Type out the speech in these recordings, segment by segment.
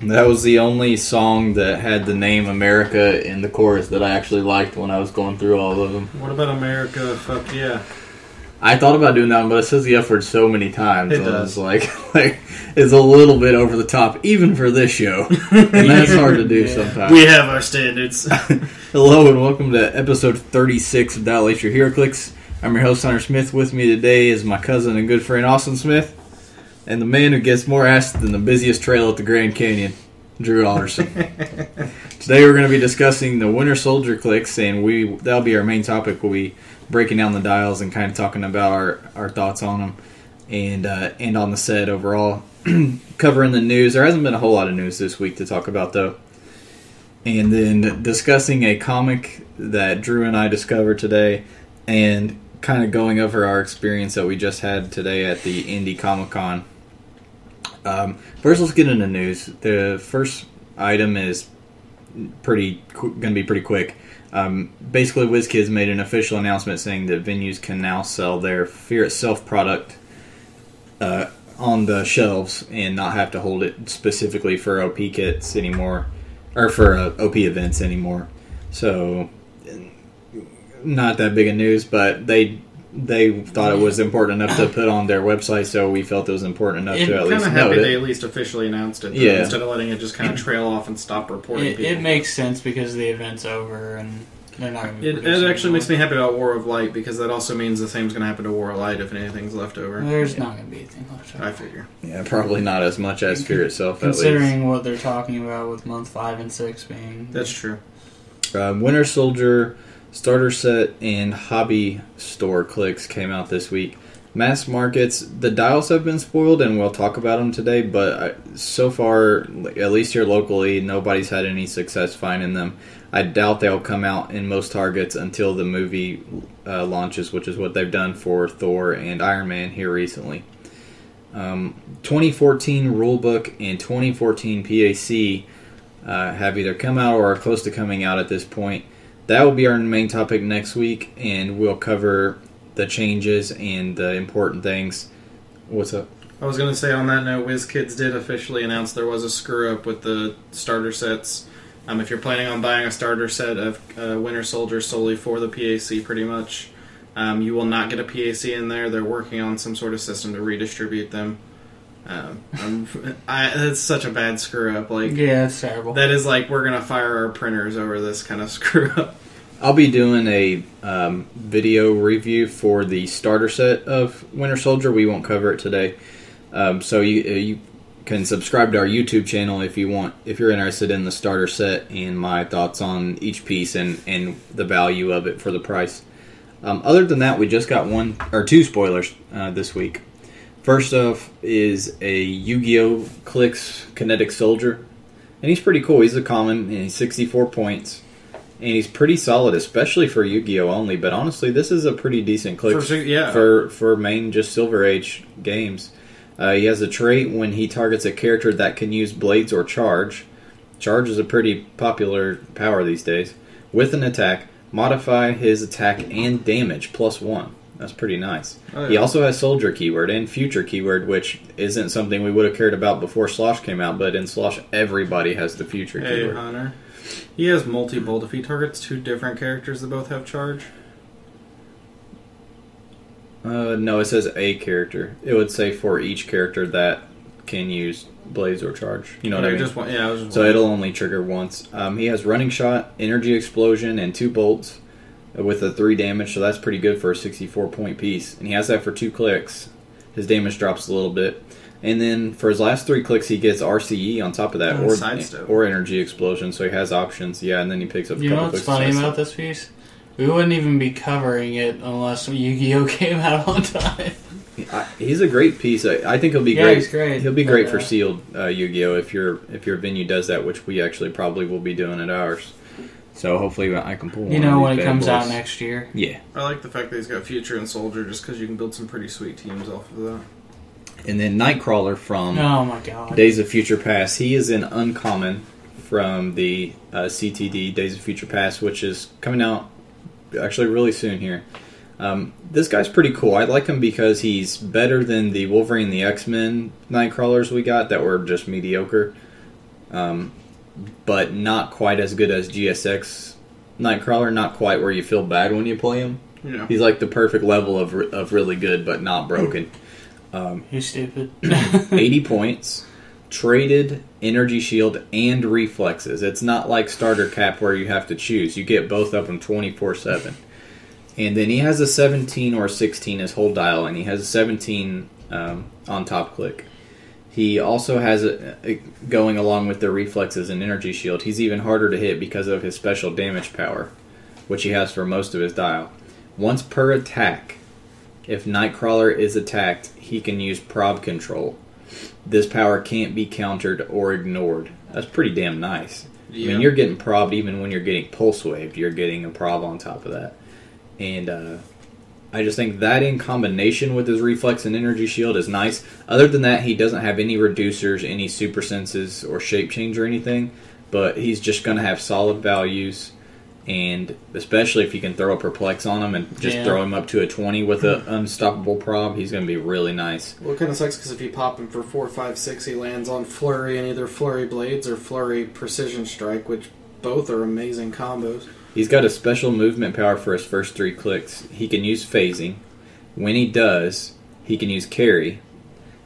That was the only song that had the name America in the chorus that I actually liked when I was going through all of them. What about America? Fuck yeah. I thought about doing that one, but it says the F word so many times. It does. Like it's a little bit over the top, even for this show. And that's hard to do sometimes. We have our standards. Hello and welcome to episode 36 of Dial H For Heroclix. I'm your host, Hunter Smith. With me today is my cousin and good friend, Austin Smith. And the man who gets more ass than the busiest trail at the Grand Canyon, Drew Alderson. Today we're going to be discussing the Winter Soldier clicks, and that'll be our main topic. We'll be breaking down the dials and kind of talking about our thoughts on them and on the set overall. Covering the news. There hasn't been a whole lot of news this week to talk about, though. And then discussing a comic that Drew and I discovered today, and kind of going over our experience that we just had today at the Indie Comic-Con. First, let's get into news. The first item is going to be pretty quick. Basically, WizKids made an official announcement saying that venues can now sell their Fear Itself product on the shelves and not have to hold it specifically for OP kits anymore, or for OP events anymore. So, not that big of news, but they thought it was important enough to put on their website, so we felt it was important enough to at least note it. I'm kind of happy they at least officially announced it, though, instead of letting it just kind of trail off and stop reporting people. It makes sense because the event's over and they're not going to be It actually makes me happy about War of Light, because that also means the same's going to happen to War of Light if anything's left over. There's not going to be anything left over. I figure. Yeah, probably not as much as Fear Itself, at least. Considering what they're talking about with month 5 and 6 being... That's true. Winter Soldier Starter Set and Hobby Store clicks came out this week. Mass markets, the dials have been spoiled, and we'll talk about them today, but so far, at least here locally, nobody's had any success finding them. I doubt they'll come out in most targets until the movie launches, which is what they've done for Thor and Iron Man here recently. 2014 Rulebook and 2014 PAC have either come out or are close to coming out at this point. That will be our main topic next week, and we'll cover the changes and the important things. What's up? I was going to say, on that note, WizKids did officially announce there was a screw-up with the starter sets. If you're planning on buying a starter set of Winter Soldier solely for the PAC, pretty much, you will not get a PAC in there. They're working on some sort of system to redistribute them. It's such a bad screw-up. Yeah, it's terrible. That is like, we're going to fire our printers over this kind of screw-up. I'll be doing a video review for the starter set of Winter Soldier. We won't cover it today. So you can subscribe to our YouTube channel if you're interested in the starter set and my thoughts on each piece and the value of it for the price. Other than that, we just got two spoilers this week. First off is a Yu-Gi-Oh! Clicks Kinetic Soldier. And he's pretty cool. He's a common, and he's 64 points. And he's pretty solid, especially for Yu-Gi-Oh! Only. But honestly, this is a pretty decent click for main just Silver Age games. He has a trait when he targets a character that can use Blades or Charge. Charge is a pretty popular power these days. With an attack, modify his attack and damage +1. That's pretty nice. Oh, yeah. He also has Soldier keyword and Future keyword, which isn't something we would have cared about before Slosh came out, but in Slosh, everybody has the Future keyword. Hey, Hunter. He has multi-bolt. If he targets two different characters that both have charge? No, it says a character. It would say for each character that can use Blaze or Charge. You know what I mean? So it'll only trigger once. He has Running Shot, Energy Explosion, and 2 bolts with a 3 damage, so that's pretty good for a 64-point piece. And he has that for 2 clicks. His damage drops a little bit. And then for his last 3 clicks, he gets RCE on top of that, or Energy Explosion, so he has options. Yeah, and then he picks up a couple clicks. You know what's funny about this piece? We wouldn't even be covering it unless Yu-Gi-Oh! Came out on time. He's a great piece. I think he'll be great. He's great. He'll be great for sealed Yu-Gi-Oh! If your venue does that, which we actually probably will be doing at ours. So hopefully I can pull one. You know of when these it bad comes out boys. next year. Yeah. I like the fact that he's got Future and Soldier just because you can build some pretty sweet teams off of that. And then Nightcrawler from Oh my god. Days of Future Past. He is an uncommon from the CTD Days of Future Past, which is coming out actually really soon here. This guy's pretty cool. I like him because he's better than the Wolverine and the X-Men Nightcrawlers we got that were just mediocre, but not quite as good as GSX Nightcrawler. Not quite where you feel bad when you play him. Yeah. He's like the perfect level of really good, but not broken. You're stupid. 80 points, traded, energy shield, and reflexes. It's not like Starter Cap where you have to choose. You get both of them 24/7. And then he has a 17 or a 16 as whole dial, and he has a 17 on top click. He also has going along with the reflexes and energy shield. He's even harder to hit because of his special damage power, which he has for most of his dial. Once per attack, if Nightcrawler is attacked, he can use prob control. This power can't be countered or ignored. That's pretty damn nice. Yeah. I mean, you're getting probbed even when you're getting pulse waved. You're getting a prob on top of that. And I just think that in combination with his reflex and energy shield is nice. Other than that, he doesn't have any reducers, any super senses, or shape change or anything. But he's just going to have solid values. And especially if you can throw a perplex on him and just throw him up to a 20 with an unstoppable prob, he's going to be really nice. Well, it kind of sucks because if you pop him for 4, 5, 6, he lands on Flurry and either Flurry Blades or Flurry Precision Strike, which both are amazing combos. He's got a special movement power for his first 3 clicks. He can use phasing. When he does, he can use carry.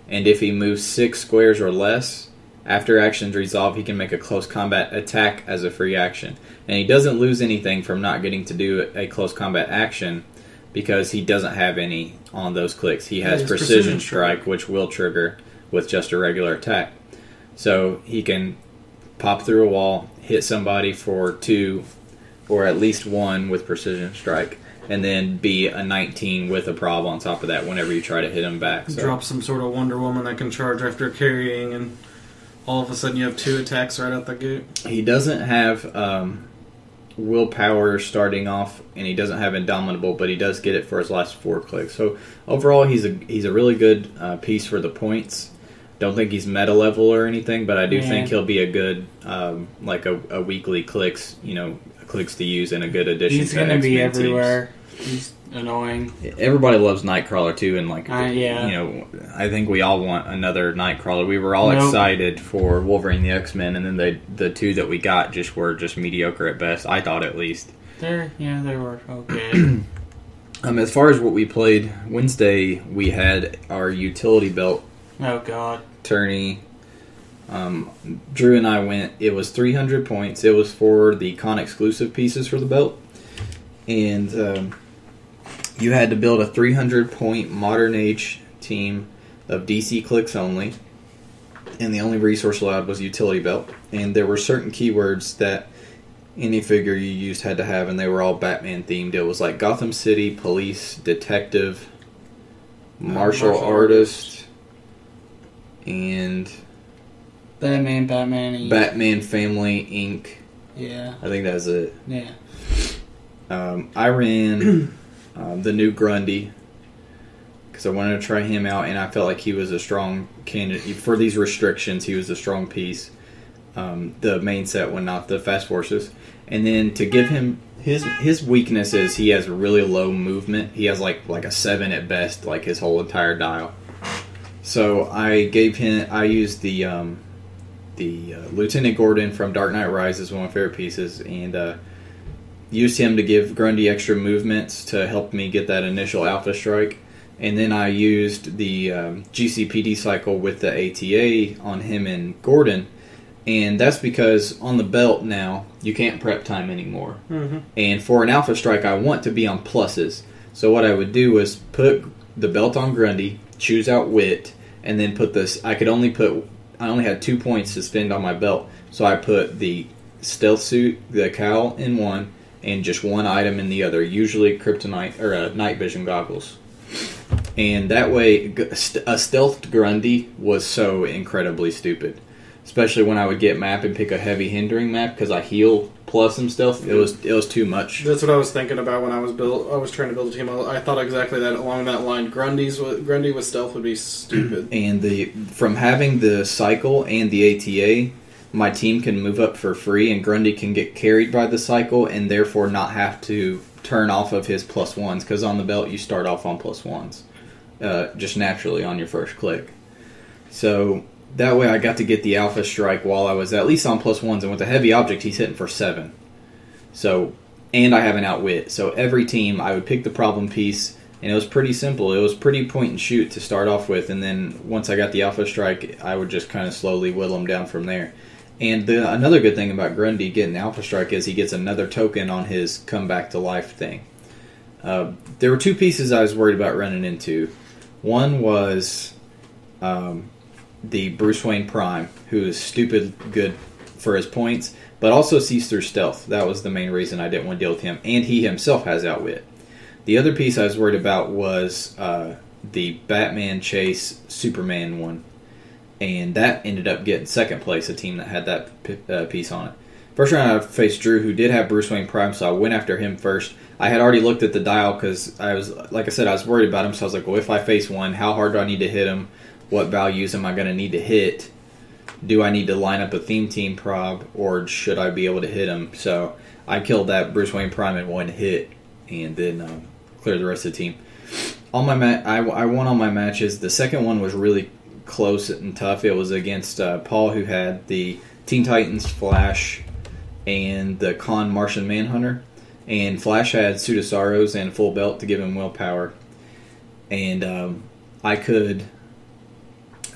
And if he moves 6 squares or less, after actions resolve, he can make a close combat attack as a free action. And he doesn't lose anything from not getting to do a close combat action because he doesn't have any on those clicks. He has Precision Strike, which will trigger with just a regular attack. So he can pop through a wall, hit somebody for 2 or at least 1 with Precision Strike, and then be a 19 with a prob on top of that whenever you try to hit him back. So. Drop some sort of Wonder Woman that can charge after carrying, and all of a sudden you have 2 attacks right out the gate. He doesn't have willpower starting off, and he doesn't have Indomitable, but he does get it for his last 4 clicks. So overall, he's a really good piece for the points. Don't think he's meta level or anything, but I do think he'll be a good like a weekly clicks to use and a good addition. He's going to be everywhere. He's annoying. Everybody loves Nightcrawler too, and yeah. I think we all want another Nightcrawler. We were all excited for Wolverine and the X-Men, and then the 2 that we got were just mediocre at best. I thought, at least. They were okay. As far as what we played Wednesday, we had our utility belt. Oh God. Tourney. Drew and I went. It was 300 points. It was for the con exclusive pieces for the belt, and you had to build a 300-point modern age team of DC clicks only, and the only resource allowed was utility belt. And there were certain keywords that any figure you used had to have, and they were all Batman themed. It was like Gotham City, police, detective, martial artist, and Batman, Batman Family Inc. Yeah. I think that's it. Yeah. I ran the new Grundy because I wanted to try him out, and I felt like he was a strong candidate for these restrictions. He was a strong piece. The main set one, not the Fast Forces. And then to give him his weakness is he has really low movement. He has like a 7 at best, like his whole entire dial. So I used the Lieutenant Gordon from Dark Knight Rises, one of my favorite pieces, and used him to give Grundy extra movements to help me get that initial Alpha Strike. And then I used the GCPD cycle with the ATA on him and Gordon. And that's because on the belt now, you can't prep time anymore. Mm-hmm. And for an Alpha Strike, I want to be on pluses. So what I would do was put the belt on Grundy, choose out Wit, and then put this. I only had 2 points to spend on my belt, so I put the stealth suit, the cowl in one, and just one item in the other, usually kryptonite or night vision goggles. And that way, a stealthed Grundy was so incredibly stupid especially when I would get map and pick a heavy hindering map because I heal plus some stealth. It was too much. That's what I was thinking about when I was trying to build a team. I thought exactly that along that line. Grundy with stealth would be stupid. And from having the cycle and the ATA, my team can move up for free, and Grundy can get carried by the cycle and therefore not have to turn off of his +1s, because on the belt you start off on +1s just naturally on your first click. So that way I got to get the alpha strike while I was at least on +1s, and with a heavy object he's hitting for 7. So, and I have an outwit. So every team I would pick the problem piece, and it was pretty simple. It was pretty point and shoot to start off with, and then once I got the alpha strike I would just kind of slowly whittle him down from there. And another good thing about Grundy getting Alpha Strike is he gets another token on his come back to life thing. There were 2 pieces I was worried about running into. One was the Bruce Wayne Prime, who is stupid good for his points, but also sees through stealth. That was the main reason I didn't want to deal with him. And he himself has Outwit. The other piece I was worried about was the Batman Chase Superman one. And that ended up getting second place, a team that had that piece on it. First round I faced Drew, who did have Bruce Wayne Prime, so I went after him first. I had already looked at the dial because I was worried about him, so I was like, well, if I face one, how hard do I need to hit him? What values am I going to need to hit? Do I need to line up a theme team prob, or should I be able to hit him? So I killed that Bruce Wayne Prime in one hit, and then cleared the rest of the team. On my I won all my matches. The second one was really close and tough. It was against Paul, who had the Teen Titans Flash and the Con Martian Manhunter, and Flash had Suit of Sorrows and Full Belt to give him willpower, and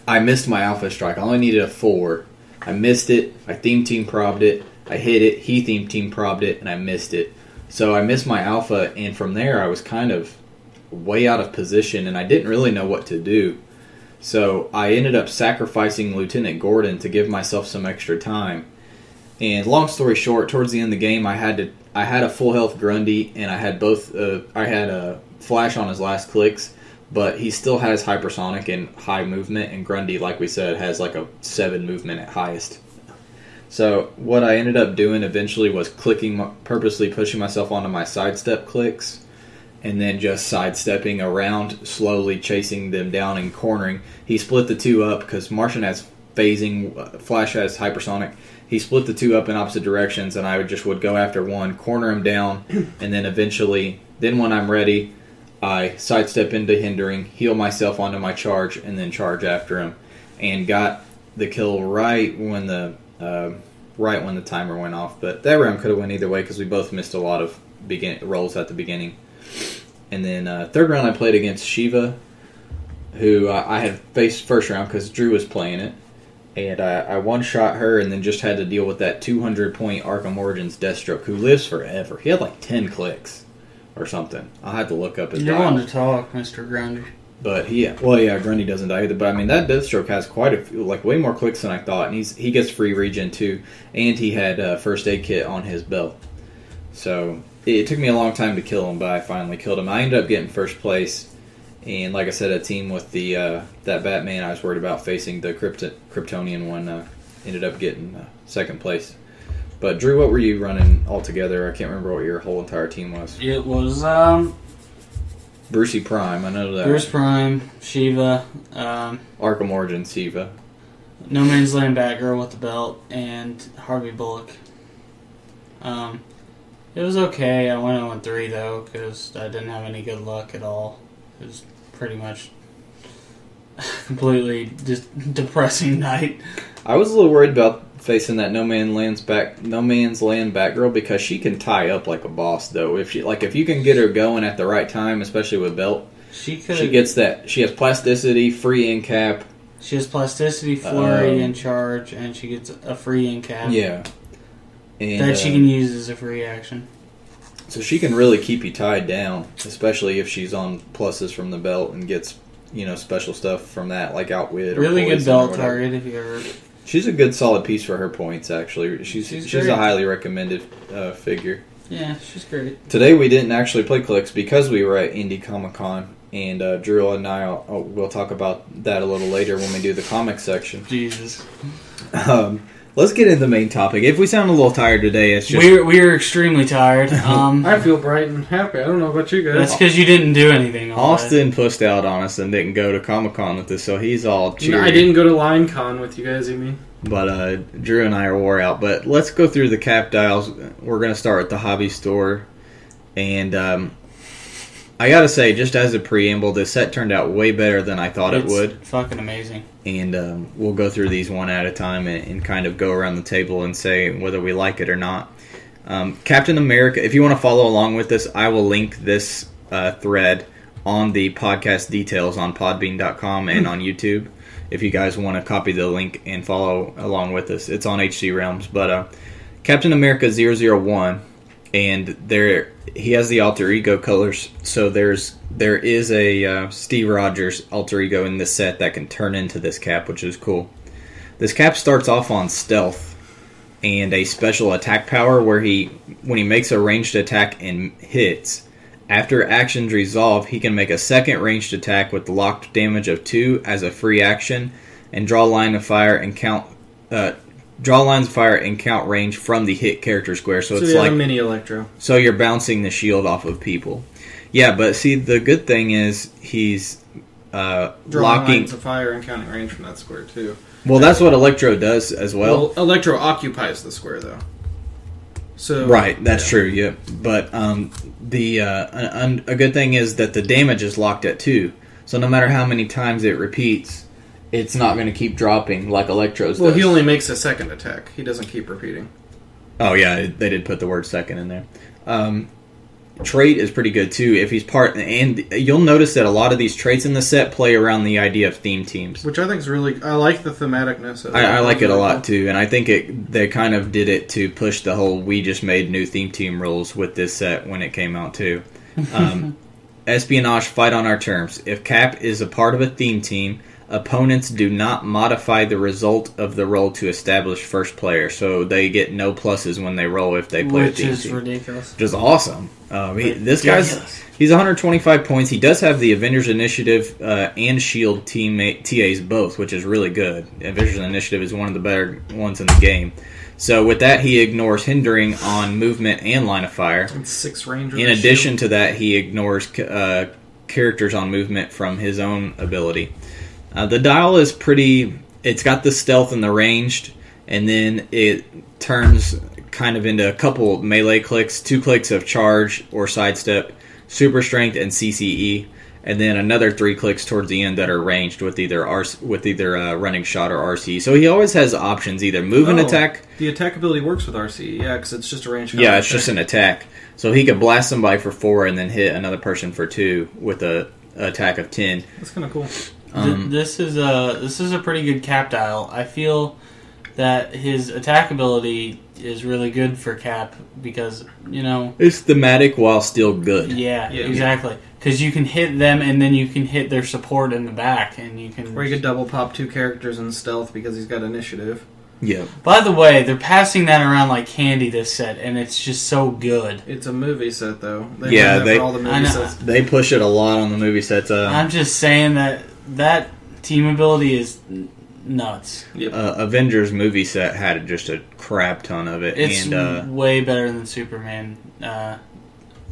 I missed my Alpha Strike. I only needed a 4. I missed it. I theme team probbed it. I hit it. He theme team probbed it, and I missed it. So I missed my Alpha, and from there I was kind of way out of position, and I didn't really know what to do. So I ended up sacrificing Lieutenant Gordon to give myself some extra time. And long story short, towards the end of the game, I had a full health Grundy, and I had a Flash on his last clicks, but he still has hypersonic and high movement, and Grundy, like we said, has like a 7 movement at highest. So what I ended up doing eventually was purposely pushing myself onto my sidestep clicks, and then just sidestepping around, slowly chasing them down and cornering. He split the 2 up because Martian has phasing, Flash has hypersonic. He split the 2 up in opposite directions, and I would go after one, corner him down, and then eventually, when I'm ready, I sidestep into hindering, heal myself onto my charge, and then charge after him, and got the kill right when the timer went off. But that round could have went either way because we both missed a lot of rolls at the beginning. And then third round I played against Shiva, who I had faced first round because Drew was playing it. And I one-shot her and then just had to deal with that 200-point Arkham Origins Deathstroke, who lives forever. He had like 10 clicks or something. I'll have to look up his You dial. want to talk, Mr. Grundy. But Grundy doesn't die either. But I mean, that Deathstroke has quite a few, like way more clicks than I thought. And he gets free regen too. And he had first aid kit on his belt. So it took me a long time to kill him, but I finally killed him. I ended up getting first place. And like I said, a team with the that Batman I was worried about facing, the Kryptonian one, ended up getting second place. But Drew, what were you running altogether? I can't remember what your whole entire team was. It was Brucey Prime, I know that. Bruce Prime, Shiva, Arkham Origins, Shiva. No Man's Land Batgirl with the belt, and Harvey Bullock. It was okay. I went 0-3 though because I didn't have any good luck at all. It was pretty much completely just depressing night. I was a little worried about facing that No Man's Land Batgirl because she can tie up like a boss though. If you can get her going at the right time, especially with belt, she gets that. She has plasticity, free in cap. She has plasticity, flurry, and charge, and she gets a free in cap. Yeah, and, that she can use as a free action. So she can really keep you tied down, especially if she's on pluses from the belt and gets, special stuff from that, like outwit. Really good belt target if you ever. She's a good solid piece for her points, actually. She's a highly recommended figure. Yeah, she's great. Today we didn't actually play clicks because we were at Indie Comic Con, and Drew and I will talk about that a little later when we do the comic section. Jesus. Let's get into the main topic. If we sound a little tired today, it's just... We're extremely tired. I feel bright and happy. I don't know about you guys. That's because you didn't do anything all Austin pushed out on us and didn't go to Comic-Con with us, so he's all cheery. No, I didn't go to LineCon with you guys, you mean? But Drew and I are wore out. But let's go through the cap dials. We're going to start with the hobby store. And I got to say, just as a preamble, this set turned out way better than I thought it would. Fucking amazing. And we'll go through these one at a time and kind of go around the table and say whether we like it or not. Captain America, if you want to follow along with this, I will link this thread on the podcast details on podbean.com and on YouTube. If you guys want to copy the link and follow along with us. It's on HC Realms. But Captain America 001, and he has the alter ego colors. So there is a Steve Rogers alter ego in this set that can turn into this cap, which is cool. This cap starts off on stealth and a special attack power where when he makes a ranged attack and hits, after actions resolve, he can make a second ranged attack with locked damage of 2 as a free action, and draw lines of fire and count range from the hit character square. So it's like a mini Electro. So you're bouncing the shield off of people. Yeah, but see, the good thing is he's drawing locking lines of fire and counting range from that square too. Well, that's what Electro does as well. Well, Electro occupies the square though. So right, that's true. Yeah, but a good thing is that the damage is locked at 2. So no matter how many times it repeats, it's not going to keep dropping like Electro's. Well, does. he only makes a second attack. He doesn't keep repeating. Oh yeah, they did put the word second in there. Trait is pretty good too if he's part, and you'll notice that a lot of these traits in the set play around the idea of theme teams, which I think is really. I like the thematicness of it. I like it a lot too, and I think they kind of did it to push the whole we just made new theme team rules with this set when it came out too. Espionage, fight on our terms. If Cap is a part of a theme team, opponents do not modify the result of the roll to establish first player, so they get no pluses when they roll if they play a theme team. Which is ridiculous. Which is awesome. This he's 125 points. He does have the Avengers Initiative and Shield teammate TAs both, which is really good. Avengers Initiative is one of the better ones in the game. So with that, he ignores hindering on movement and line of fire. And 6 Rangers. In addition to that, he ignores characters on movement from his own ability. The dial is pretty... It's got the stealth and the ranged, and then it turns kind of into a couple melee clicks, 2 clicks of charge or sidestep, super strength, and CCE, and then another 3 clicks towards the end that are ranged with either running shot or RC. So he always has options, either move and attack. The attack ability works with RC, yeah, because it's just a ranged. Yeah, it's just an attack. So he could blast somebody for 4 and then hit another person for 2 with a attack of 10. That's kind of cool. This is a pretty good cap dial. I feel that his attack ability is really good for Cap because, it's thematic while still good. Yeah, exactly. Because you can hit them and then you can hit their support in the back, and you can. Or you could double pop 2 characters in stealth because he's got initiative. Yeah. By the way, they're passing that around like candy this set, and it's just so good. It's a movie set, though. They push it a lot on the movie sets. I'm just saying that team ability is nuts. Yep. Avengers movie set had just a crap ton of it. It's way better than Superman.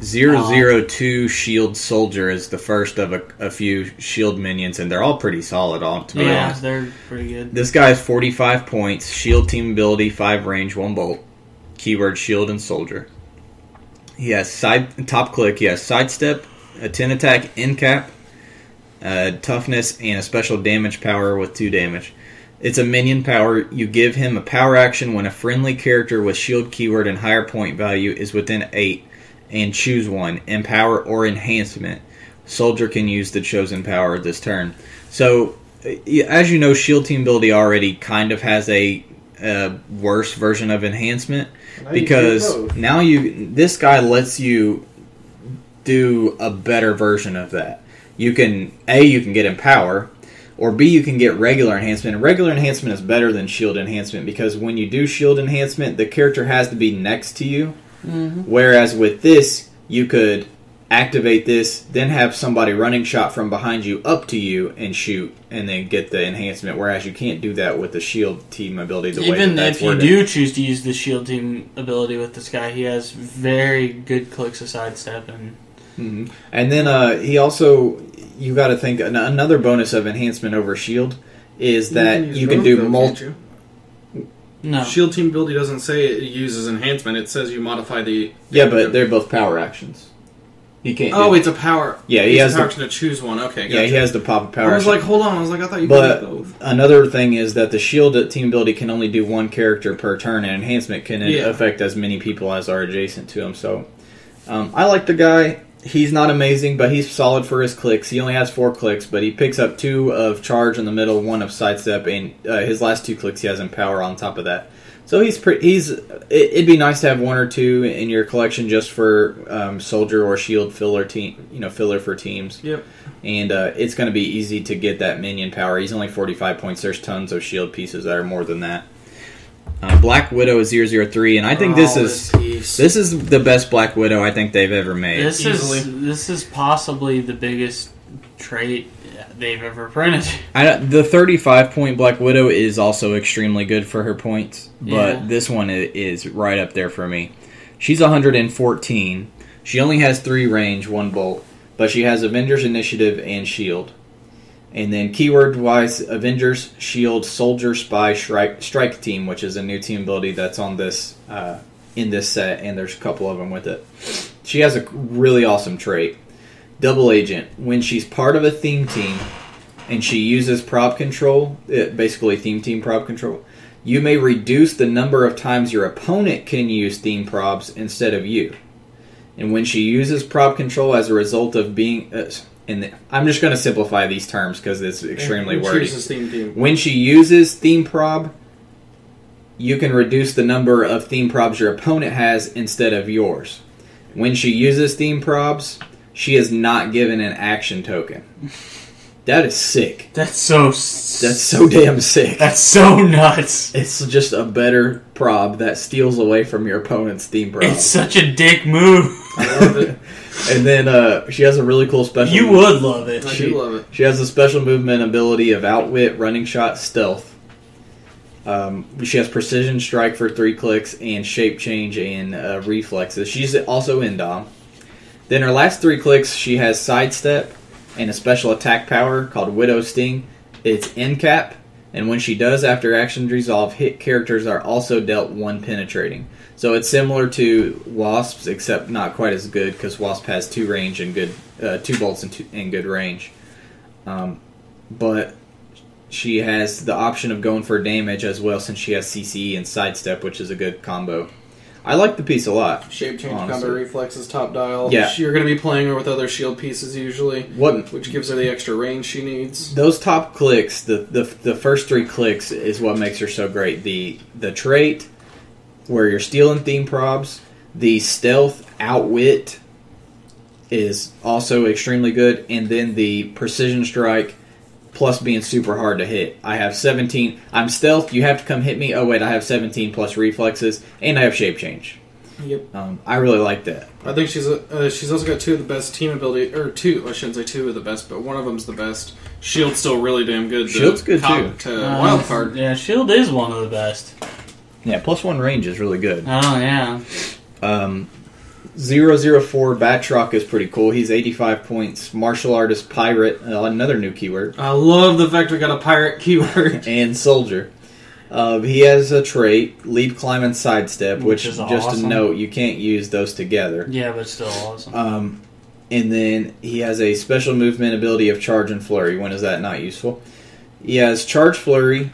002 Shield Soldier is the first of a few Shield minions, and they're all pretty solid. To be honest. They're pretty good. This guy has 45 points, Shield team ability, 5 range, 1 bolt. Keyword Shield and Soldier. He has top click. He has sidestep, a 10 attack, in cap, toughness, and a special damage power with 2 damage. It's a minion power. You give him a power action when a friendly character with shield keyword and higher point value is within 8, and choose one, empower or enhancement. Soldier can use the chosen power this turn. So, as you know, shield team ability already kind of has a worse version of enhancement, because now this guy lets you do a better version of that. You can get empower, or B, you can get regular enhancement. And regular enhancement is better than shield enhancement, because when you do shield enhancement, the character has to be next to you. Mm-hmm. Whereas with this, you could activate this, then have somebody running shot from behind you up to you and shoot, and then get the enhancement, whereas you can't do that with the shield team ability the way Even that's if you worded. do choose to use the shield team ability with this guy, he has very good clicks of sidestep. And then he also, you got to think, another bonus of enhancement over shield is that you can do multiple. No. Shield team ability doesn't say it uses enhancement. It says you modify the... Yeah, but they're both power actions. He can't. Oh, it's a power. Yeah, he has a power action to choose one. Okay, gotcha. Yeah, he has the pop of power. I was action. like, hold on. I was like, I thought you But could do both. another thing is that the shield team ability can only do one character per turn, and enhancement can affect as many people as are adjacent to him. So, I like the guy. He's not amazing, but he's solid for his clicks. He only has 4 clicks, but he picks up 2 of charge in the middle, 1 of sidestep, and his last 2 clicks he has in power on top of that. So it'd be nice to have 1 or 2 in your collection just for soldier or shield filler filler for teams. Yep. And it's going to be easy to get that minion power. He's only 45 points. There's tons of shield pieces that are more than that. Black Widow is 003, and I think this is the best Black Widow I think they've ever made. This is possibly the biggest trait they've ever printed. The 35-point Black Widow is also extremely good for her points, but this one is right up there for me. She's 114. She only has 3 range, 1 bolt, but she has Avengers Initiative and Shield. And then keyword-wise, Avengers, Shield, Soldier, Spy, Strike Team, which is a new team ability that's on this in this set, and there's a couple of them with it. She has a really awesome trait. Double Agent. When she's part of a theme team and she uses prop control, basically theme team prop control, you may reduce the number of times your opponent can use theme props instead of you. And when she uses prop control as a result of being... I'm just going to simplify these terms because it's extremely wordy. When she uses theme prob, you can reduce the number of theme probs your opponent has instead of yours. When she uses theme probs, she is not given an action token. That is sick. That's so damn sick. That's so nuts. It's just a better prob that steals away from your opponent's theme prob. It's such a dick move. I love it. And then she has a really cool special... You would love it. I do love it. She has a special movement ability of Outwit, Running Shot, Stealth. She has Precision Strike for 3 clicks, and Shape Change and Reflexes. She's also in Dom. Then her last 3 clicks, she has Sidestep and a special attack power called Widow Sting. It's end cap, and when she does, after actions resolve, hit characters are also dealt 1 penetrating. So it's similar to Wasp's, except not quite as good because Wasp has 2 range and good 2 bolts and good range. But she has the option of going for damage as well since she has CCE and Sidestep, which is a good combo. I like the piece a lot. Shape change, honestly. combo reflexes, top dial. Yeah. You're going to be playing her with other shield pieces usually, What which gives her the extra range she needs. those top clicks, the first 3 clicks is what makes her so great. The trait where you're stealing theme probs, the stealth outwit is also extremely good, and then the precision strike plus being super hard to hit. I have 17. I'm stealth. You have to come hit me. Oh wait, I have 17 plus reflexes, and I have shape change. Yep. I really like that. I think she's also got 2 of the best team ability, or 2. I shouldn't say 2 of the best, but one of them's the best. Shield's still really damn good. Shield's good too. To wild card. Yeah, Shield is one of the best. Yeah, +1 range is really good. Oh yeah. 004 Batroc is pretty cool. He's 85 points. Martial artist, pirate, another new keyword. I love the fact we got a pirate keyword. And soldier. He has a trait, leap, climb, and sidestep, which is just awesome. a note, you can't use those together. Yeah, but still awesome. And then he has a special movement ability of charge and flurry. When is that not useful? He has charge flurry,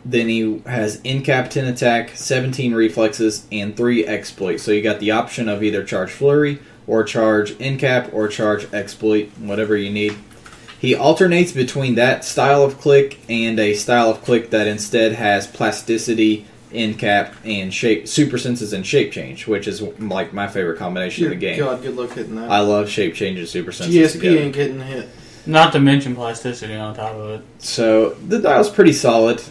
then he has incaptain attack, 17 reflexes, and 3 exploit. So you got the option of either charge flurry, or charge incap, or charge exploit, whatever you need. He alternates between that style of click and a style of click that instead has plasticity, incap, and shape, super senses and shape change, which is like my favorite combination in the game. God, good luck hitting that. I love shape change and super senses GSP together. ain't getting hit. Not to mention plasticity on top of it. So the dial's pretty solid.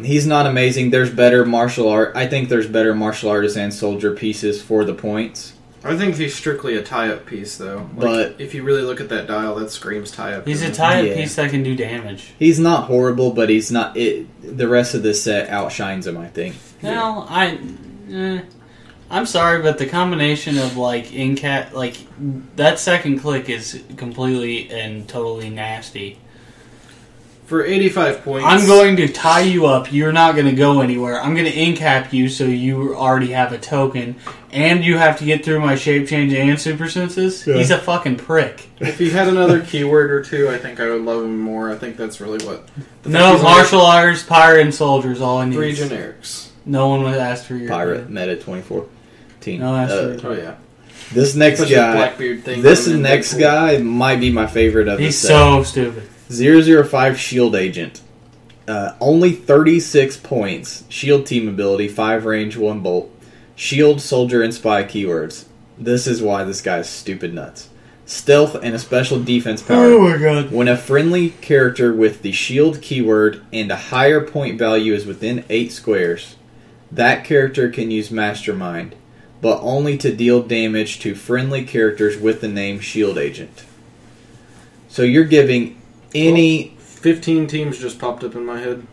He's not amazing. There's better martial art. I think there's better martial artists and soldier pieces for the points. I think he's strictly a tie-up piece, though. But if you really look at that dial, that screams tie-up. He's a tie-up piece that can do damage. He's not horrible, but he's not. The rest of this set outshines him, I think. No, I'm sorry, but the combination of that second click is completely and totally nasty. For 85 points... I'm going to tie you up. You're not going to go anywhere. I'm going to incap you so you already have a token. And you have to get through my shape change and super senses. Yeah. He's a fucking prick. If he had another keyword or two, I think I would love him more. I think that's really what... No, martial arts, pirate, and soldiers, all I need. 3 generics. No one would ask for your... Pirate, meta 2014. No, ask for Oh, yeah. This next guy... This next guy might be my favorite of the set. He's so stupid. 005 Shield Agent. Only 36 points. Shield team ability, 5 range, 1 bolt. Shield, soldier, and spy keywords. This is why this guy's stupid nuts. Stealth and a special defense power. Oh my god. When a friendly character with the shield keyword and a higher point value is within 8 squares, that character can use Mastermind, but only to deal damage to friendly characters with the name Shield Agent. So you're giving any... 15 teams just popped up in my head.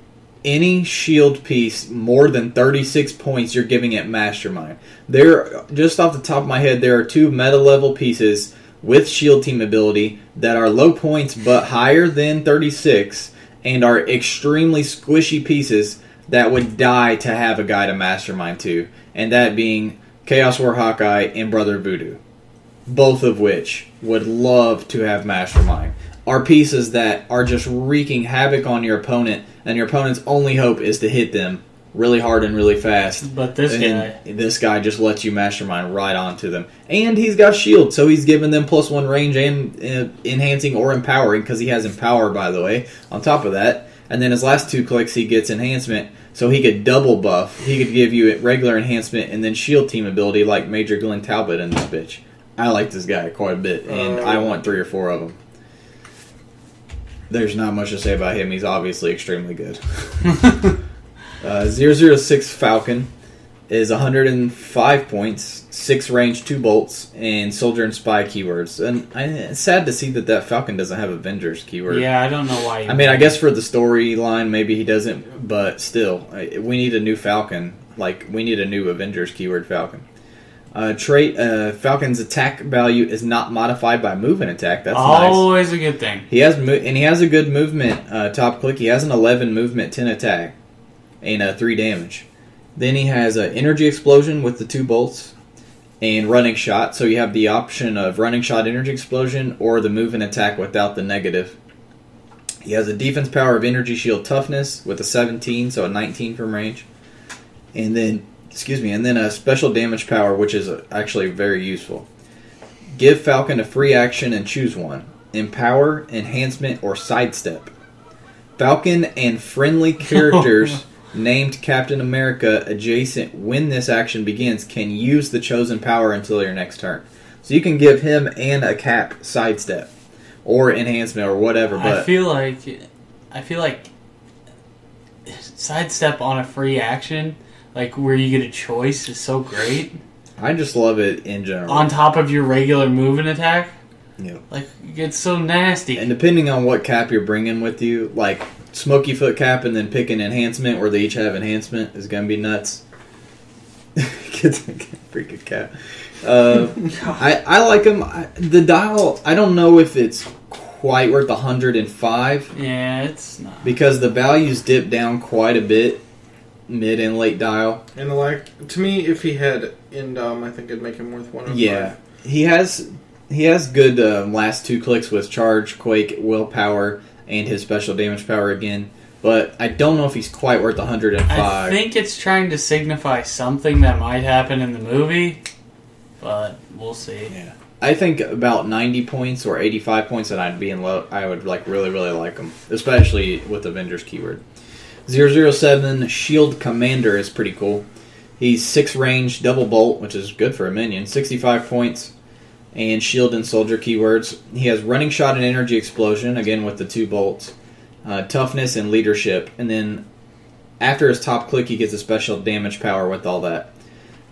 Any shield piece more than 36 points, you're giving it Mastermind. Just off the top of my head, there are 2 meta level pieces with shield team ability that are low points but higher than 36 and are extremely squishy pieces that would die to have a guy to Mastermind to, and that being Chaos War Hawkeye and Brother Voodoo, both of which would love to have Mastermind. Are pieces that are just wreaking havoc on your opponent, and your opponent's only hope is to hit them really hard and really fast. But this guy just lets you Mastermind right onto them. And he's got shield, so he's giving them +1 range and enhancing or empowering, because he has Empower, by the way, on top of that. And then his last 2 clicks, he gets Enhancement, so he could double buff. He could give you regular Enhancement and then shield team ability like Major Glenn Talbot in this bitch. I like this guy quite a bit, and I want 3 or 4 of them. There's not much to say about him. He's obviously extremely good. 006 Falcon is 105 points, 6 range, 2 bolts, and soldier and spy keywords. And it's sad to see that Falcon doesn't have Avengers keyword. Yeah, I don't know why. I guess for the storyline, maybe he doesn't, but still, we need a new Falcon. We need a new Avengers keyword Falcon. Falcon's attack value is not modified by move and attack. That's always a good thing. He has a good movement. Top click. He has an 11 movement, 10 attack, and 3 damage. Then he has an energy explosion with the 2 bolts and running shot. So you have the option of running shot, energy explosion, or the move and attack without the negative. He has a defense power of energy shield toughness with a 17, so a 19 from range, and then a special damage power, which is actually very useful. Give Falcon a free action and choose one. Empower, Enhancement, or Sidestep. Falcon and friendly characters named Captain America adjacent when this action begins can use the chosen power until your next turn. So you can give him and a Cap Sidestep or Enhancement or whatever. But I feel like Sidestep on a free action, where you get a choice, is so great. I just love it in general. On top of your regular move and attack? Yeah. It's so nasty. And depending on what cap you're bringing with you, Smoky Foot cap and then pick an Enhancement where they each have Enhancement is going to be nuts. Get a freaking cap. I like him. The dial, I don't know if it's quite worth 105. Yeah, it's not. Because the values dip down quite a bit. Mid and late dial. And to me, if he had Indom, I think it'd make him worth 105. Yeah, he has good last 2 clicks with Charge, Quake, Willpower, and his special damage power again. But I don't know if he's quite worth 105. I think it's trying to signify something that might happen in the movie, but we'll see. Yeah, I think about 90 points or 85 points, and I would really, really like him, especially with Avengers keyword. 007 Shield Commander is pretty cool. He's 6 range, double bolt, which is good for a minion, 65 points, and shield and soldier keywords. He has running shot and energy explosion, again with the 2 bolts, toughness and leadership, and then after his top click he gets a special damage power with all that.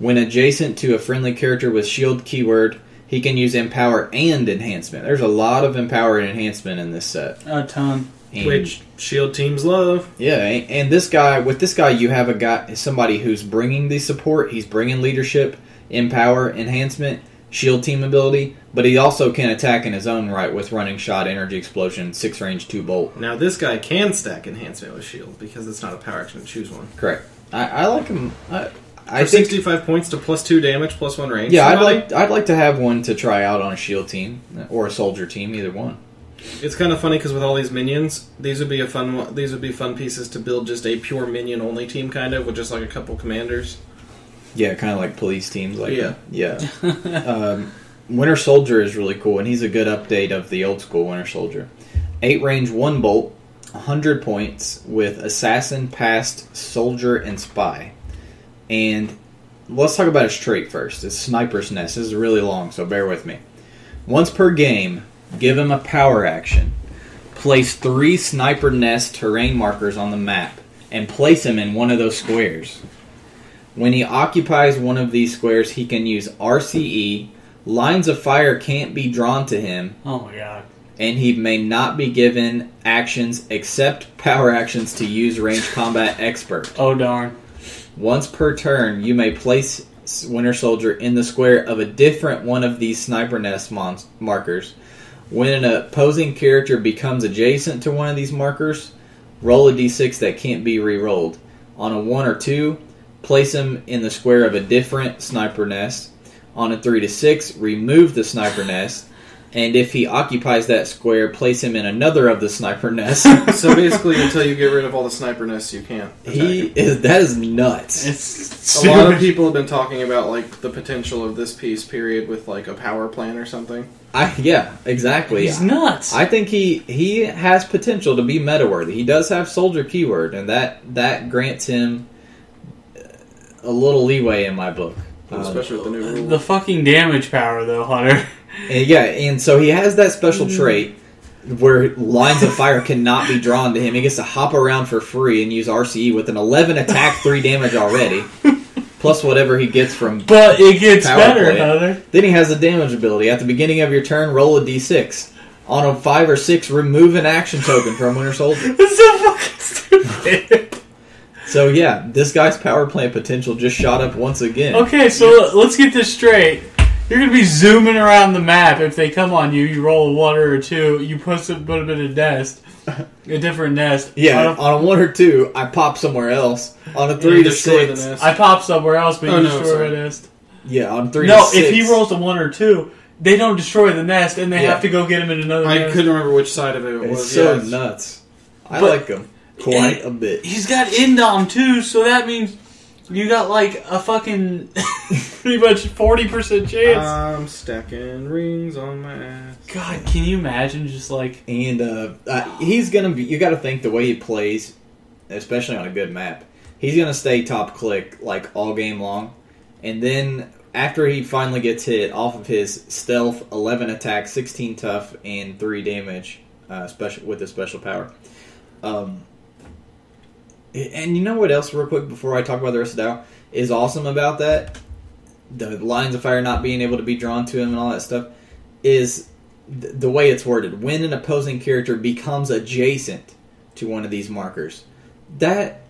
When adjacent to a friendly character with shield keyword, he can use Empower and Enhancement. There's a lot of Empower and Enhancement in this set. A ton. And, which shield teams love. Yeah, and this guy, you have somebody who's bringing the support. He's bringing leadership, Empower, Enhancement, shield team ability, but he also can attack in his own right with Running Shot, Energy Explosion, 6 range, 2 bolt. Now this guy can stack Enhancement with shield because it's not a power action to choose one. Correct. I like him. I think 65 points to +2 damage, +1 range. Yeah, I'd like to have one to try out on a shield team or a soldier team, either one. It's kind of funny because with all these minions, these would be fun pieces to build just a pure minion only team, kind of with just like a couple commanders. Yeah, kind of like police teams. Like yeah. Winter Soldier is really cool, and he's a good update of the old school Winter Soldier. 8 range, 1 bolt, 100 points with Assassin, Past, Soldier, and Spy. And let's talk about his trait first. It's Sniper's Nest. This is really long, so bear with me. Once per game, give him a power action. Place 3 Sniper Nest terrain markers on the map and place him in one of those squares. When he occupies one of these squares, he can use RCE. Lines of fire can't be drawn to him. Oh my god. And he may not be given actions except power actions to use Range Combat Expert. Oh darn. Once per turn, you may place Winter Soldier in the square of a different one of these Sniper Nest markers. When an opposing character becomes adjacent to one of these markers, roll a d6 that can't be re-rolled. On a 1 or 2, place him in the square of a different Sniper Nest. On a 3 to 6, remove the Sniper Nest. And if he occupies that square, place him in another of the Sniper Nests. So basically, until you get rid of all the Sniper Nests, you can't. That is nuts. It's a lot of people have been talking about like the potential of this piece, period, with like a power plan or something. Yeah, exactly. He's nuts. I think he has potential to be meta-worthy. He does have Soldier keyword, and that grants him a little leeway in my book. Especially with the new rule. The fucking damage power, though, Hunter. And so he has that special trait where lines of fire cannot be drawn to him. He gets to hop around for free and use RCE with an 11 attack, 3 damage already, plus whatever he gets from. But it gets better, play. Hunter. Then he has a damage ability. At the beginning of your turn, roll a d6. On a 5 or 6, remove an action token from Winter Soldier. It's so fucking stupid. So yeah, this guy's power plant potential just shot up once again. Okay, so let's get this straight. You're going to be zooming around the map. If they come on you, you roll a 1 or a 2, you put a nest, a different nest. Yeah, on a 1 or 2, I pop somewhere else. On a 3 to 6, I pop somewhere else, but you destroy my nest. Yeah, on 3 to 6. No, if he rolls a 1 or 2, they don't destroy the nest, and they have to go get him in another nest. I couldn't remember which side of it was. It's so nuts. I like him quite a bit. He's got Indom, too, so that means you got like a fucking pretty much 40% chance. I'm stacking rings on my ass. God, can you imagine just like... And he's going to be... You got to think the way he plays, especially on a good map, he's going to stay top click like all game long. And then after he finally gets hit off of his stealth, 11 attack, 16 tough, and 3 damage with his special power. And you know what else, real quick, before I talk about the rest of Dial, is awesome about that? The lines of fire not being able to be drawn to him and all that stuff, is the way it's worded. When an opposing character becomes adjacent to one of these markers, that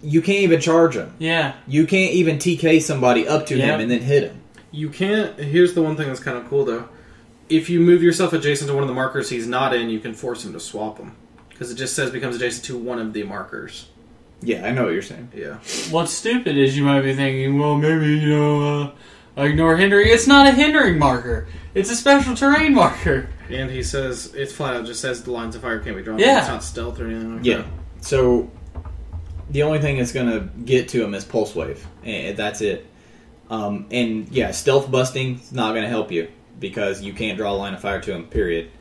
you can't even charge him. Yeah. You can't even TK somebody up to him and then hit him. You can't... Here's the one thing that's kind of cool, though. If you move yourself adjacent to one of the markers he's not in, you can force him to swap them. Because it just says becomes adjacent to one of the markers. Yeah, I know what you're saying. Yeah. What's stupid is you might be thinking, well, maybe, ignore hindering. It's not a hindering marker. It's a special terrain marker. And he says, it's flat out just says the lines of fire can't be drawn. Yeah. It's not stealth or anything like that. So, the only thing that's going to get to him is Pulse Wave. And that's it. Stealth busting is not going to help you because you can't draw a line of fire to him, period.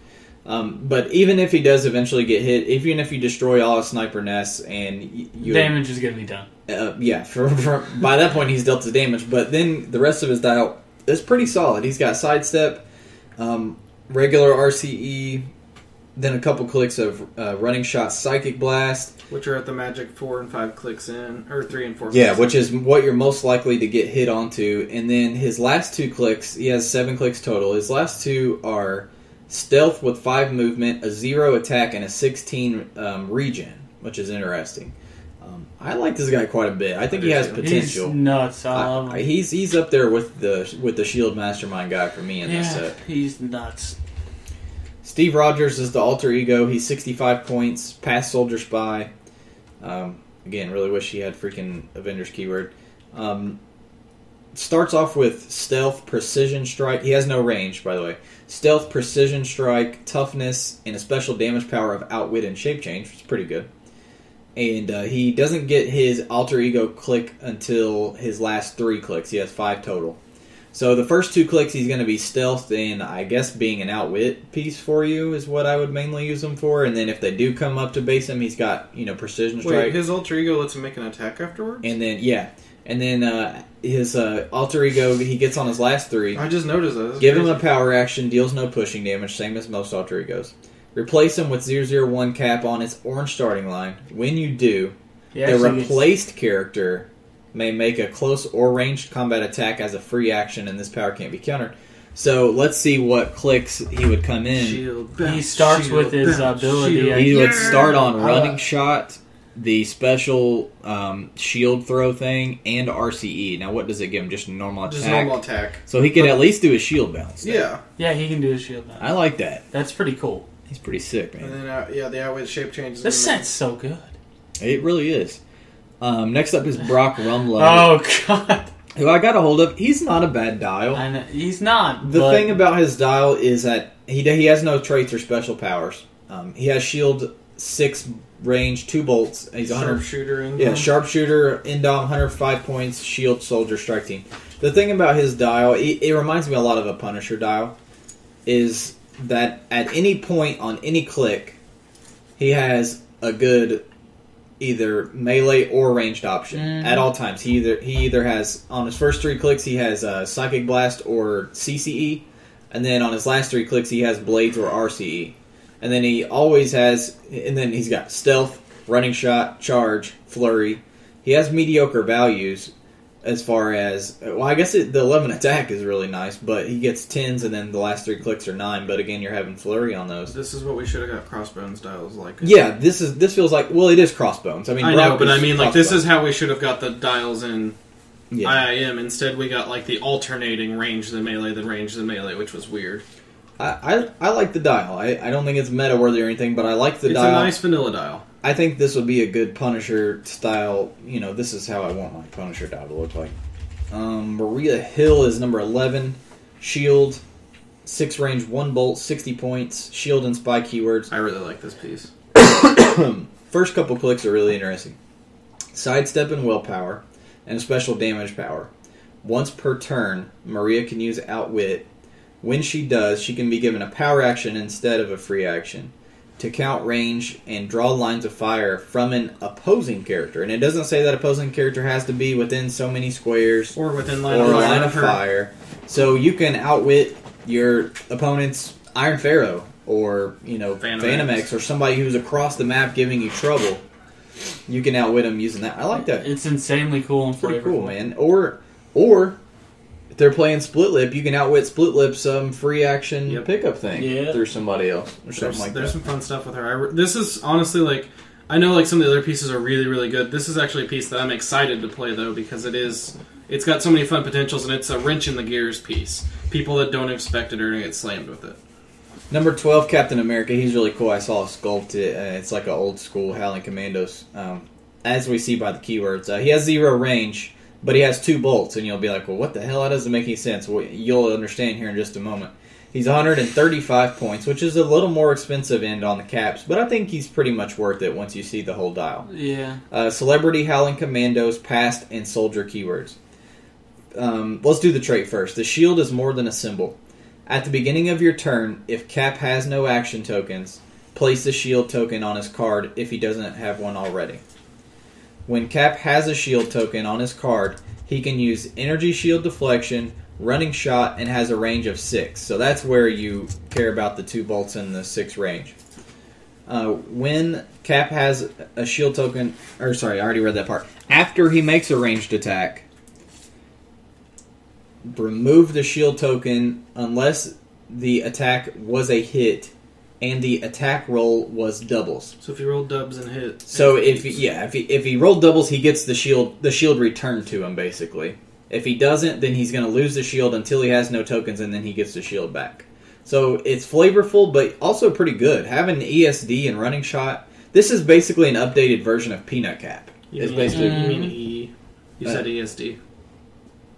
But even if he does eventually get hit, even if you destroy all his sniper nests and damage is going to be done. By that point he's dealt his damage. But then the rest of his dial is pretty solid. He's got sidestep, regular RCE, Then a couple clicks of running shot, psychic blast. Which are at the magic 4 and 5 clicks in, or 3 and 4 clicks Yeah, in. which is what you're most likely to get hit onto. And then his last 2 clicks, he has 7 clicks total. His last 2 are stealth with 5 movement, a 0 attack, and a 16 regen, which is interesting. I like this guy quite a bit. I think he has potential. He's nuts. I love him. He's up there with the Shield Mastermind guy for me in this set. He's nuts. Steve Rogers is the alter ego. He's 65 points, past Soldier Spy. Again, really wish he had freaking Avengers keyword. Starts off with stealth, precision strike. He has no range, by the way. Stealth, precision strike, toughness, and a special damage power of outwit and shape change, which is pretty good. And he doesn't get his alter ego click until his last 3 clicks. He has 5 total. So the first 2 clicks, he's going to be stealth, and I guess being an outwit piece for you is what I would mainly use him for. And then if they do come up to base him, he's got precision strike. Wait, his alter ego lets him make an attack afterwards? And then his alter ego, he gets on his last 3. I just noticed that. Give him a power action, deals no pushing damage, same as most alter egos. Replace him with 001 cap on its orange starting line. When you do, the replaced character may make a close or ranged combat attack as a free action, and this power can't be countered. So let's see what clicks he would come in. Shield, bounce, he starts shield, with his bounce, ability. shield. He would start on running shot, the special shield throw thing, and RCE. Now, what does it give him? Just a normal attack? Just normal attack. So he could at least do a shield bounce. Yeah. Yeah, he can do his shield bounce. I like that. That's pretty cool. He's pretty sick, man. And then, the outwit shape changes. This set's so good. It really is. Next up is Brock Rumlow. Oh, God. Who I got a hold of. He's not a bad dial. I know, he's not. The thing about his dial is that he has no traits or special powers. He has shield, 6 range, 2 bolts. He's a sharpshooter. Yeah, sharpshooter, indom, 105 points, shield, soldier, strike team. The thing about his dial, it reminds me a lot of a Punisher dial, is that at any point on any click, he has a good either melee or ranged option at all times. He either has, on his first 3 clicks, he has Psychic Blast or CCE, and then on his last 3 clicks, he has Blades or RCE. And then he always has, and then he's got Stealth, Running Shot, Charge, Flurry. He has mediocre values as far as, well, I guess the 11 attack is really nice, but he gets 10s and then the last 3 clicks are 9, but again, you're having Flurry on those. This is what we should have got Crossbones dials like. Yeah, this feels like, well, it is Crossbones. I mean, I know, but I mean, like, this is how we should have got the dials in IIM. Instead, we got, like, the alternating range than melee, which was weird. I like the dial. I don't think it's meta-worthy or anything, but I like the dial. It's a nice vanilla dial. I think this would be a good Punisher style. This is how I want my Punisher dial to look like. Maria Hill is number 11. Shield, 6 range, 1 bolt, 60 points. Shield and spy keywords. I really like this piece. First couple clicks are really interesting. Sidestep and willpower, and a special damage power. Once per turn, Maria can use Outwit. When she does, she can be given a power action instead of a free action to count range and draw lines of fire from an opposing character. And it doesn't say that opposing character has to be within so many squares or within line of fire. So you can outwit your opponent's Iron Pharaoh or Phantom X or somebody who's across the map giving you trouble. You can outwit them using that. I like that. It's insanely cool and pretty flavorful. Cool, man. Or if they're playing Split Lip, you can outwit Split Lip's free action pickup thing through somebody else or something like that. There's some fun stuff with her. This is honestly, like, I know like some of the other pieces are really, really good. This is actually a piece that I'm excited to play though because it's got so many fun potentials and it's a wrench in the gears piece. People that don't expect it are gonna get slammed with it. Number 12, Captain America. He's really cool. I saw a sculpt. It's like an old school Howling Commandos. As we see by the keywords, he has 0 range. But he has 2 bolts, and you'll be like, well, what the hell? That doesn't make any sense. Well, you'll understand here in just a moment. He's 135 points, which is a little more expensive end on the caps, but I think he's pretty much worth it once you see the whole dial. Yeah. Celebrity, Howling Commandos, Past, and Soldier keywords. Let's do the trait first. The shield is more than a symbol. At the beginning of your turn, if Cap has no action tokens, place the shield token on his card if he doesn't have one already. When Cap has a shield token on his card, he can use Energy Shield Deflection, Running Shot, and has a range of 6. So that's where you care about the 2 bolts and the 6 range. When Cap has a shield token, or sorry, I already read that part. After he makes a ranged attack, remove the shield token unless the attack was a hit and the attack roll was doubles. So if he rolled dubs and hit, so if he rolled doubles, he gets the shield returned to him basically. If he doesn't, then he's going to lose the shield until he has no tokens, and then he gets the shield back. So it's flavorful, but also pretty good. Having ESD and running shot, this is basically an updated version of Peanut Cap. You mean E? You said ESD.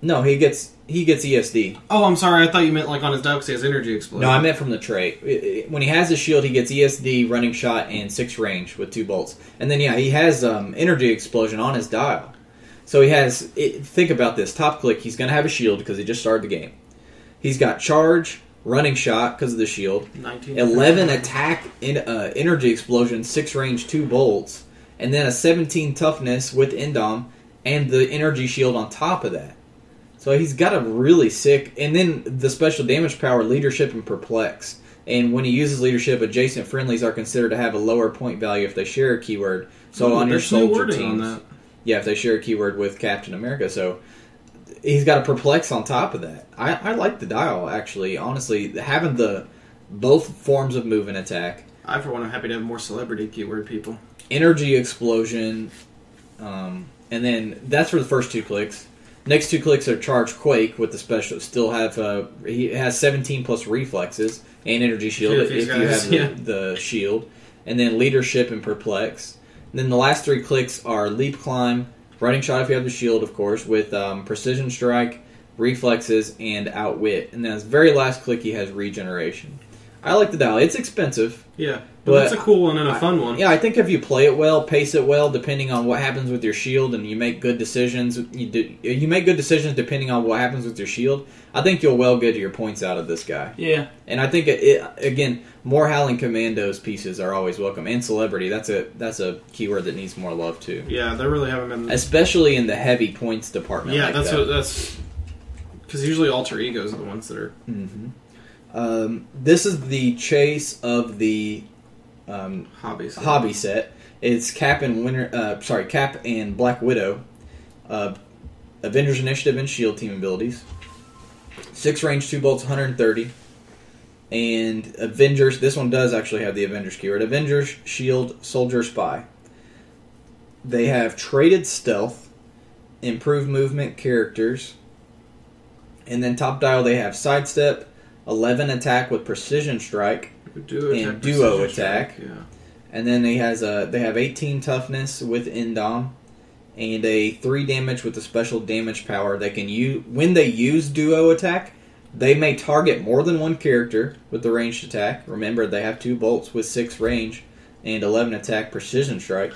No, he gets ESD. Oh, I'm sorry. I thought you meant like on his dial because he has energy explosion. No, I meant from the trait. When he has his shield, he gets ESD, running shot, and 6 range with 2 bolts. And then, he has energy explosion on his dial. So he has... think about this. Top click, he's going to have a shield because he just started the game. He's got charge, running shot because of the shield, 11 attack, energy explosion, 6 range, 2 bolts, and then a 17 toughness with Endom, and the energy shield on top of that. So he's got a really sick... And then the special damage power, leadership and perplex. And when he uses leadership, adjacent friendlies are considered to have a lower point value if they share a keyword. So on your soldier teams... Yeah, if they share a keyword with Captain America. So he's got a perplex on top of that. I like the dial, actually. Honestly, having the both forms of move and attack. I, for one, am happy to have more celebrity keyword people. Energy explosion. And then that's for the first 2 clicks. Next 2 clicks are Charge Quake with the special. Still have he has 17 plus reflexes and energy shield if you have the shield, and then leadership and perplex. And then the last 3 clicks are leap, climb, running shot if you have the shield, of course, with precision strike, reflexes, and outwit. And then his very last click he has regeneration. I like the dial. It's expensive. Yeah, but it's a cool one and a fun one. Yeah, I think if you play it well, pace it well, depending on what happens with your shield, and you make good decisions, you make good decisions depending on what happens with your shield, I think you'll well get your points out of this guy. Yeah. And I think, again, more Howling Commandos pieces are always welcome. And celebrity, that's a keyword that needs more love, too. Yeah, they really haven't been... Especially in the heavy points department. Yeah, that's... Because usually alter egos are the ones that are... Mm-hmm. This is the chase of the hobby set. It's Cap and Black Widow, Avengers Initiative and Shield team abilities. 6 range, 2 bolts, 130, and Avengers. This one does actually have the Avengers keyword. Avengers, Shield, Soldier, Spy. They have traded stealth, improved movement characters, and then top dial they have sidestep, 11 attack with precision strike, and duo attack. Yeah. And then they have 18 toughness with Endom, and a 3 damage with the special damage power. They can use when they use duo attack. They may target more than one character with the ranged attack. Remember, they have 2 bolts with 6 range and 11 attack precision strike.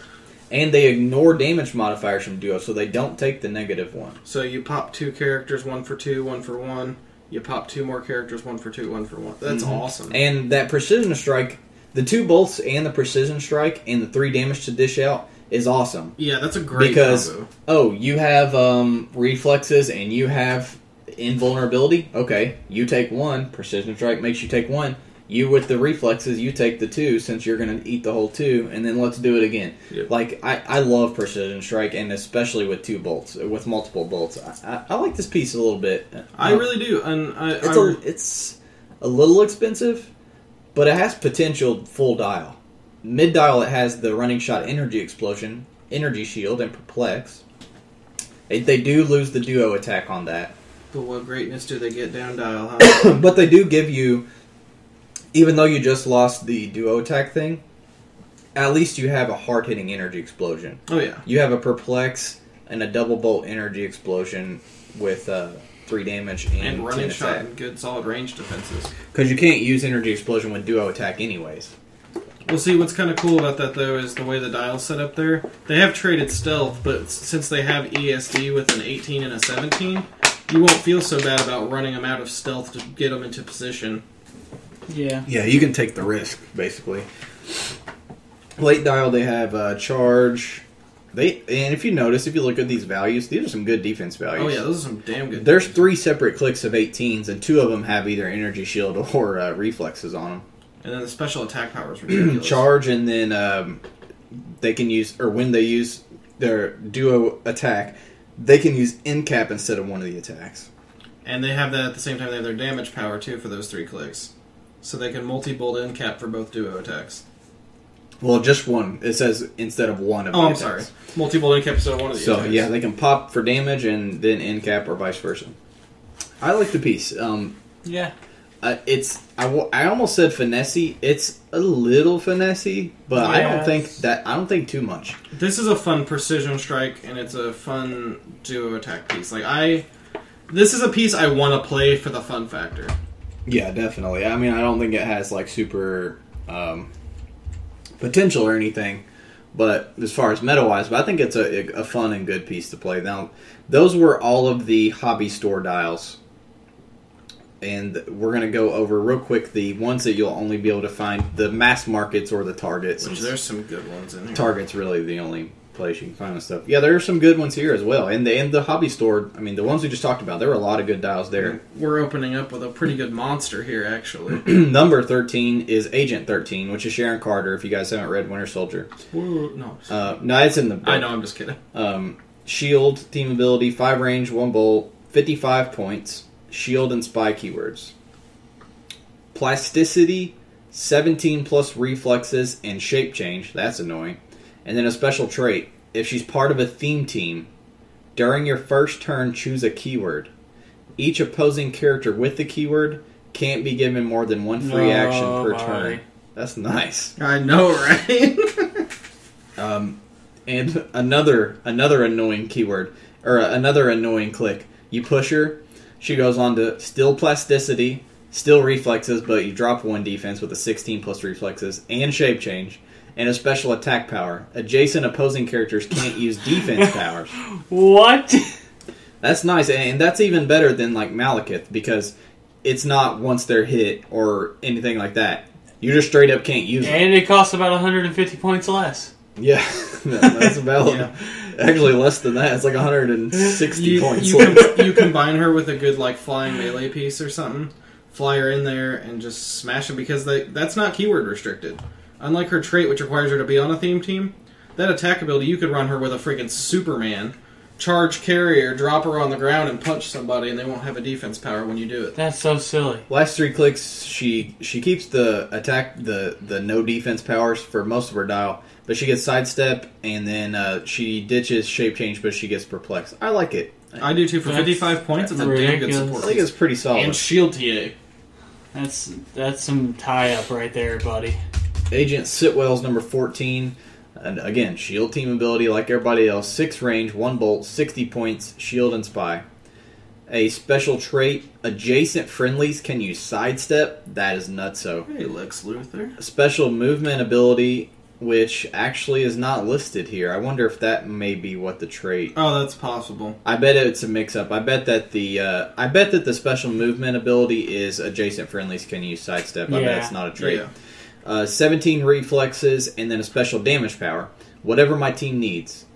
And they ignore damage modifiers from duo, so they don't take the negative one. So you pop 2 characters, 1 for 2, 1 for 1. You pop 2 more characters, 1 for 2, 1 for 1. That's awesome. And that precision strike, the 2 bolts and the precision strike and the 3 damage to dish out is awesome. Yeah, that's a great combo. You have reflexes and you have invulnerability. Okay, you take 1. Precision strike makes you take 1. You with the reflexes, you take the 2 since you're going to eat the whole 2, and then let's do it again. Yep. Like, I love precision strike, and especially with 2 bolts, with multiple bolts. I like this piece a little bit. I really do, and it's a little expensive, but it has potential full dial. Mid dial, it has the running shot energy explosion, energy shield, and perplex. They do lose the duo attack on that. But what greatness do they get down dial, huh? But they do give you... Even though you just lost the duo attack thing, at least you have a hard-hitting energy explosion. Oh, yeah. You have a perplex and a double bolt energy explosion with 3 damage and running 10 shot attack. and good solid range defenses. Because you can't use energy explosion with duo attack anyways. Well, see, what's kind of cool about that, though, is the way the dial's set up there. They have traded stealth, but since they have ESD with an 18 and a 17, you won't feel so bad about running them out of stealth to get them into position. Yeah. Yeah, you can take the risk, basically. Late dial, they have charge. And if you notice, if you look at these values, these are some good defense values. Oh, yeah, those are some damn good There's 3 separate clicks of 18s, and 2 of them have either energy shield or reflexes on them. And then the special attack power is ridiculous. Charge, and then they can use, or when they use their duo attack, they can use end cap instead of one of the attacks. And they have that at the same time they have their damage power too for those 3 clicks. So they can multi-bolt end cap for both duo attacks. Well, just one. It says instead of one of the attacks. Sorry. Multi-bolt end cap instead of one of the attacks. So, yeah, they can pop for damage and then end cap or vice versa. I like the piece. Yeah. I almost said finessey. It's a little finessey, but Yes. I don't think too much. This is a fun precision strike, and it's a fun duo attack piece. This is a piece I want to play for the fun factor. Yeah, definitely. I mean, I don't think it has like super potential or anything, but as far as meta-wise, but I think it's a fun and good piece to play. Now, those were all of the hobby store dials. And we're going to go over real quick the ones that you'll only be able to find, the mass markets or the Targets. Which there's some good ones in here. Target's really the only place you can find this stuff. Yeah, there are some good ones here as well. And the hobby store, I mean, the ones we just talked about, there were a lot of good dials there. We're opening up with a pretty good monster here, actually. Number 13 is Agent 13, which is Sharon Carter, if you guys haven't read Winter Soldier. No, it's in the book. I know, I'm just kidding. Shield, team ability, 5 range, 1 bolt, 55 points. Shield and spy keywords. Plasticity, 17 plus reflexes and shape change. That's annoying. And then a special trait. If she's part of a theme team, during your first turn, choose a keyword. Each opposing character with the keyword can't be given more than 1 free action per turn. That's nice. I know, right? And another annoying keyword, or another annoying click. You push her. She goes on to still plasticity, still reflexes, but you drop 1 defense with a 16 plus reflexes, and shape change, and a special attack power. Adjacent opposing characters can't use defense powers. What? That's nice, and that's even better than like Malekith, because it's not once they're hit or anything like that. You just straight up can't use them. And it costs about 150 points less. Yeah, that's valid. Yeah. Actually, less than that. It's like 160 points. You combine her with a good like flying melee piece or something. Fly her in there and just smash them because that's not keyword restricted. Unlike her trait, which requires her to be on a theme team, that attack ability you could run her with a freaking Superman, charge carrier, drop her on the ground and punch somebody, and they won't have a defense power when you do it. That's so silly. Last 3 clicks, she keeps the attack the no defense powers for most of her dial. But she gets sidestep, and then she ditches shape change, but she gets perplexed. I like it. I do too. For 55 points, it's a damn good support. I think it's pretty solid. And shield TA. That's some tie-up right there, buddy. Agent Sitwell's number 14. And again, shield team ability like everybody else. 6 range, 1 bolt, 60 points, shield and spy. A special trait, adjacent friendlies can use sidestep. That is nutso. Hey, Lex Luthor. A special movement ability, which actually is not listed here. I wonder if that may be what the trait. Oh, that's possible. I bet it's a mix-up. I bet that the special movement ability is adjacent friendlies can use sidestep. I bet it's not a trait. Yeah. 17 reflexes and then a special damage power. Whatever my team needs.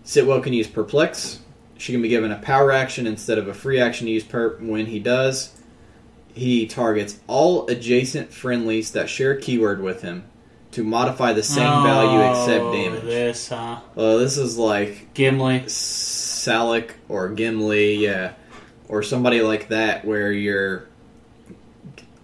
Sitwell can use perplex. She can be given a power action instead of a free action to use perp. When he does, he targets all adjacent friendlies that share a keyword with him to modify the same value except damage. This is like Gimli, Salic, or Gimli, yeah, or somebody like that where you're.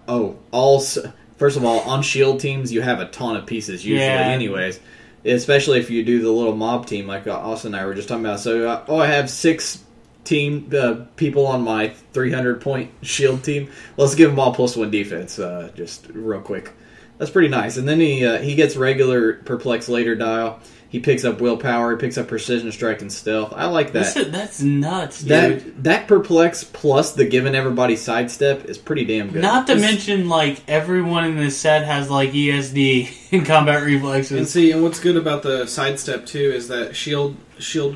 First of all, on shield teams you have a ton of pieces usually, anyways. Especially if you do the little mob team like Austin and I were just talking about. So, I have 6 people on my 300-point shield team. Let's give them all +1 defense, just real quick. That's pretty nice. And then he gets regular perplex later dial. He picks up willpower. He picks up precision strike and stealth. I like that. That's nuts, dude. That perplex plus the giving everybody sidestep is pretty damn good. Not to mention, like, everyone in this set has, like, ESD and combat reflexes. And what's good about the sidestep, too, is that shield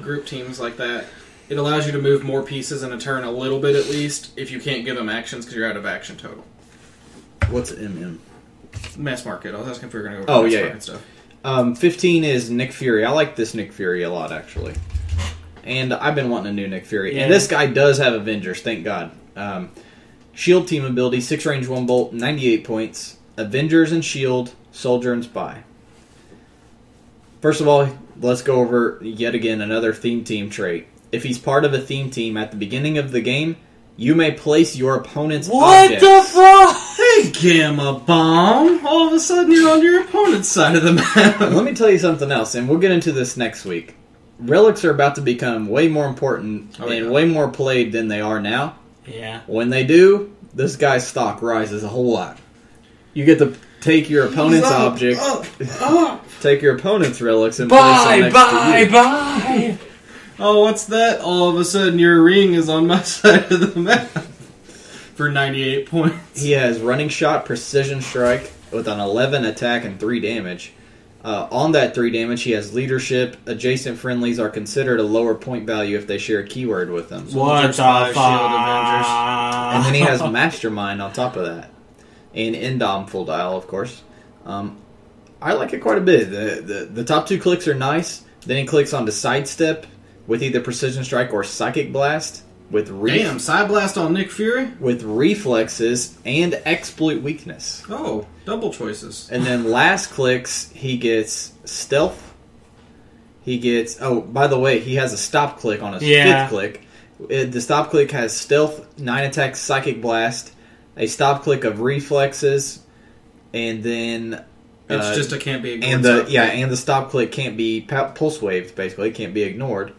group teams like that, it allows you to move more pieces in a turn a little bit at least if you can't give them actions because you're out of action total. What's MM? Mass market. I was asking if we were going to go over mass market stuff. 15 is Nick Fury. I like this Nick Fury a lot, actually. And I've been wanting a new Nick Fury. Yeah. And this guy does have Avengers, thank God. Shield team ability, 6 range, 1 bolt, 98 points. Avengers and Shield, Soldier and Spy. First of all, let's go over yet again another theme team trait. If he's part of a theme team at the beginning of the game, you may place your opponent's objects. What the fuck? Hey, Gamma Bomb! All of a sudden you're on your opponent's side of the map. Let me tell you something else, and we'll get into this next week. Relics are about to become way more important and way more played than they are now. Yeah. When they do, this guy's stock rises a whole lot. You get to take your opponent's object, take your opponent's relics, and place them next to you. Bye! Oh, what's that? All of a sudden your ring is on my side of the map. For 98 points. He has Running Shot, Precision Strike, with an 11 attack and 3 damage. On that 3 damage, he has Leadership. Adjacent friendlies are considered a lower point value if they share a keyword with them. What the fuck? And then he has Mastermind on top of that. And Indom Full Dial, of course. I like it quite a bit. The top 2 clicks are nice. Then he clicks on to Sidestep with either Precision Strike or Psychic Blast. Damn, Side Blast on Nick Fury? With reflexes and exploit weakness. Oh, double choices. And then last clicks, he gets stealth. He gets... Oh, by the way, he has a stop click on his 5th click. The stop click has stealth, 9 attack, psychic blast, a stop click of reflexes, and then... It's just a can't be ignored. And the stop click can't be pulse waved, basically. It can't be ignored.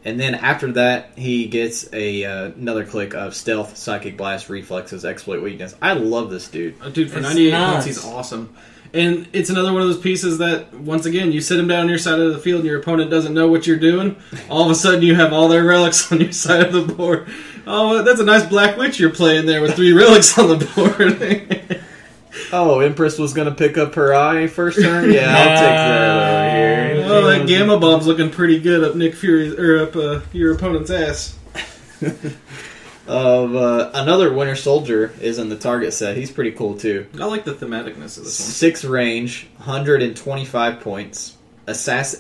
And then after that, he gets another click of Stealth, Psychic Blast, Reflexes, Exploit Weakness. I love this dude. Dude, for 98 points, he's awesome. And it's another one of those pieces that, once again, you sit him down on your side of the field and your opponent doesn't know what you're doing. All of a sudden, you have all their relics on your side of the board. Oh, that's a nice Black Witch you're playing there with 3 relics on the board. Oh, Empress was going to pick up her eye first turn? Yeah, I'll take that over here. Oh, that Gamma Bomb's looking pretty good up Nick Fury's, or up your opponent's ass. Another Winter Soldier is in the target set. He's pretty cool, too. I like the thematicness of this one. 6 range, 125 points.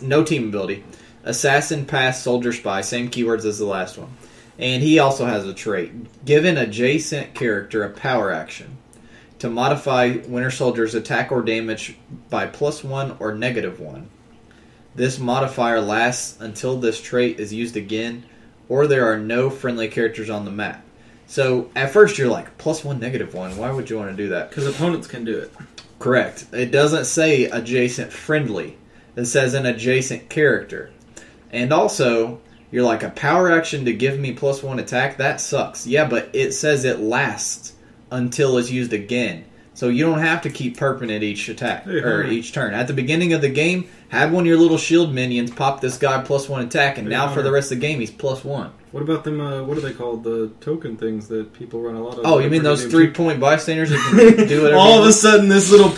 No team ability. Assassin, Pass, Soldier, Spy. Same keywords as the last one. And he also has a trait. Give an adjacent character a power action to modify Winter Soldier's attack or damage by +1 or -1. This modifier lasts until this trait is used again, or there are no friendly characters on the map. So, at first you're like, +1, -1, why would you want to do that? Because opponents can do it. Correct. It doesn't say adjacent friendly. It says an adjacent character. And also, you're like, a power action to give me +1 attack? That sucks. Yeah, but it says it lasts until it's used again. So you don't have to keep perping at each attack or each turn. At the beginning of the game, have one of your little shield minions pop this guy +1 attack, and now for the rest of the game he's +1. What about them? What are they called? The token things that people run a lot of. Oh, you mean those 3-point bystanders that can do whatever? All of a sudden, this little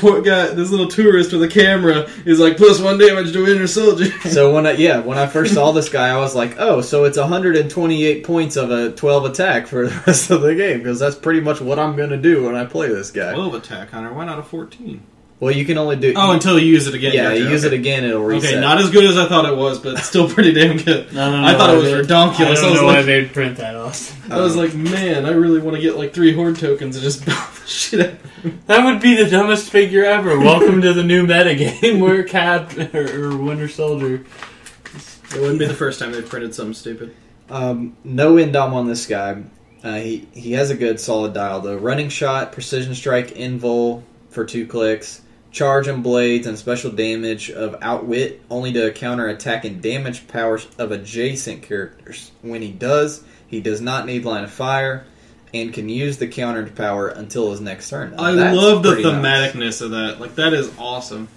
tourist with a camera is like +1 damage to Winter Soldier. So when I first saw this guy, I was like, oh, so it's 128 points of a 12 attack for the rest of the game, because that's pretty much what I'm going to do when I play this guy. 12 attack, Hunter. Why not a 14? Well, you can only do... Oh, until you use it again. Yeah, you use it again, it'll reset. Okay, not as good as I thought it was, but still pretty damn good. I thought it was ridiculous. I don't know why they'd print that off. I was like, man, I really want to get like 3 horde tokens and just buff the shit out of them. That would be the dumbest figure ever. Welcome to the new metagame where Cap or Winter Soldier... It wouldn't be the first time they've printed something stupid. No Indom on this guy. He has a good solid dial, though. Running Shot, Precision Strike, Invul for 2 clicks. Charge and blades and special damage of Outwit, only to counter attack and damage powers of adjacent characters. When he does not need line of fire, and can use the countered power until his next turn. I love the thematicness of that. Like, that is awesome.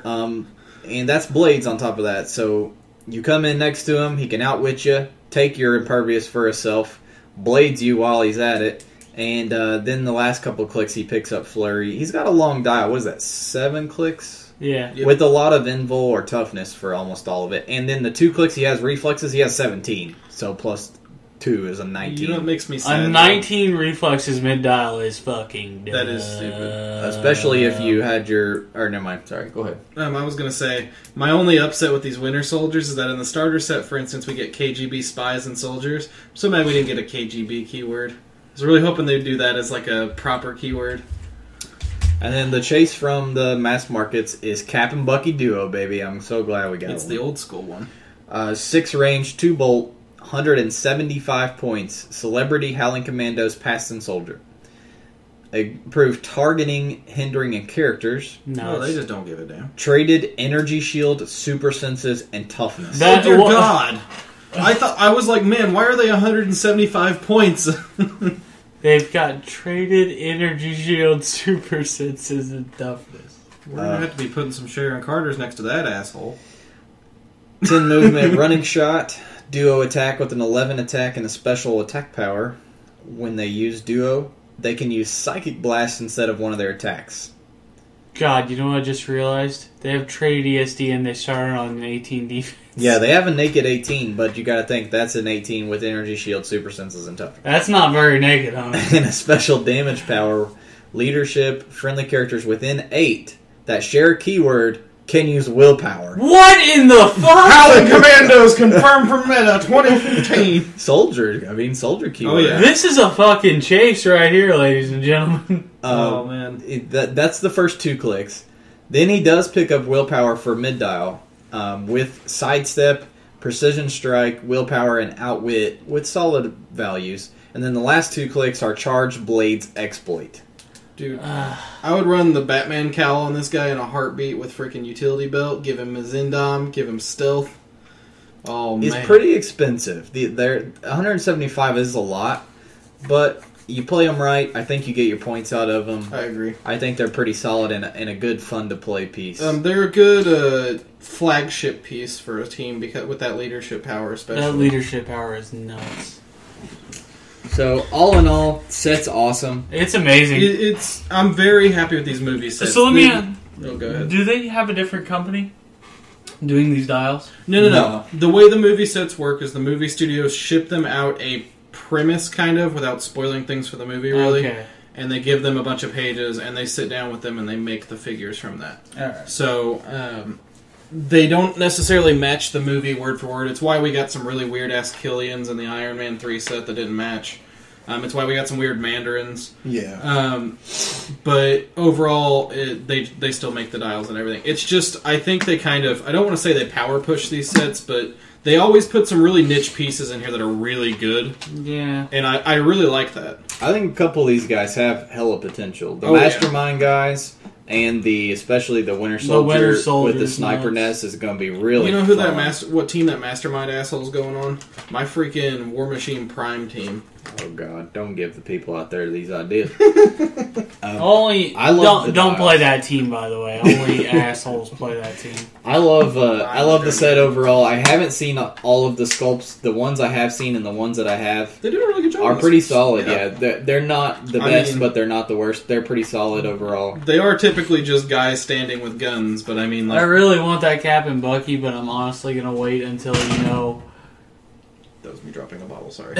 And that's blades on top of that. So you come in next to him, he can outwit you, take your impervious for himself, blades you while he's at it. And then the last couple of clicks, he picks up Flurry. He's got a long dial. What is that, 7 clicks? Yeah. Yep. With a lot of invul or toughness for almost all of it. And then the 2 clicks he has reflexes, he has 17. So plus 2 is a 19. You know what makes me sad? A 19 reflexes mid-dial is fucking dumb. That is stupid. Especially if you had your... Or never mind. Sorry, go ahead. I was going to say, my only upset with these Winter Soldiers is that in the starter set, for instance, we get KGB spies and soldiers. I'm so mad we didn't get a KGB keyword. I was really hoping they'd do that as like a proper keyword. And then the chase from the mass markets is Cap and Bucky Duo, baby. I'm so glad we got it. It's the old school one. 6 range, 2 bolt, 175 points. Celebrity Howling Commandos, Past and Soldier. Improved targeting, hindering, and characters. No, they just don't give a damn. Traded energy shield, super senses, and toughness. Oh dear God! I was like, man, why are they 175 points? They've got traded energy shield, super senses, and toughness. We're gonna have to be putting some Sharon Carters next to that asshole. 10 movement, running shot, duo attack with an 11 attack and a special attack power. When they use duo, they can use Psychic Blast instead of one of their attacks. God, you know what I just realized? They have traded ESD and they started on an 18 defense. Yeah, they have a naked 18, but you gotta think that's an 18 with energy shield, super senses, and toughness. That's not very naked, huh? And a special damage power, leadership, friendly characters within 8 that share a keyword can use willpower. What in the fuck? Howling Commandos confirmed for meta 2015. Soldier keyword. Oh, yeah. This is a fucking chase right here, ladies and gentlemen. Oh, man. That's the first 2 clicks. Then he does pick up willpower for mid-dial with sidestep, precision strike, willpower, and outwit with solid values. And then the last 2 clicks are charge, blades, exploit. Dude, I would run the Batman cowl on this guy in a heartbeat with freaking utility belt, give him a Zindom, give him stealth. Oh, man. It's pretty expensive. They're 175 is a lot, but you play them right, I think you get your points out of them. I agree. I think they're pretty solid and a good fun-to-play piece. They're a good flagship piece for a team because with that leadership power especially. That leadership power is nuts. So, all in all, set's awesome. It's amazing. I'm very happy with these movie sets. So let me... Oh, go ahead. Do they have a different company doing these dials? No. The way the movie sets work is the movie studios ship them out a premise, kind of, without spoiling things for the movie, really. Okay. And they give them a bunch of pages, and they sit down with them, and they make the figures from that. Alright. So, they don't necessarily match the movie word for word. It's why we got some really weird-ass Killians in the Iron Man 3 set that didn't match. It's why we got some weird Mandarins. Yeah. But overall, they still make the dials and everything. It's just, I think they kind of... I don't want to say they power push these sets, but they always put some really niche pieces in here that are really good. Yeah. And I really like that. I think a couple of these guys have hella potential. The Mastermind guys... And especially the Winter Soldier with the sniper nest is going to be really. You know who fun. what team that Mastermind asshole's going on? My freaking War Machine Prime team. Oh God! Don't give the people out there these ideas. Don't play that team, by the way. Only assholes play that team. I love the set overall. I haven't seen all of the sculpts. The ones I have seen and the ones that I have, they do a really good job. Are pretty solid. Yeah, they're not the best, but they're not the worst. They're pretty solid overall. They are typically just guys standing with guns, but I mean, like, I really want that Cap and Bucky, but I'm honestly gonna wait until that was me dropping a bottle. Sorry.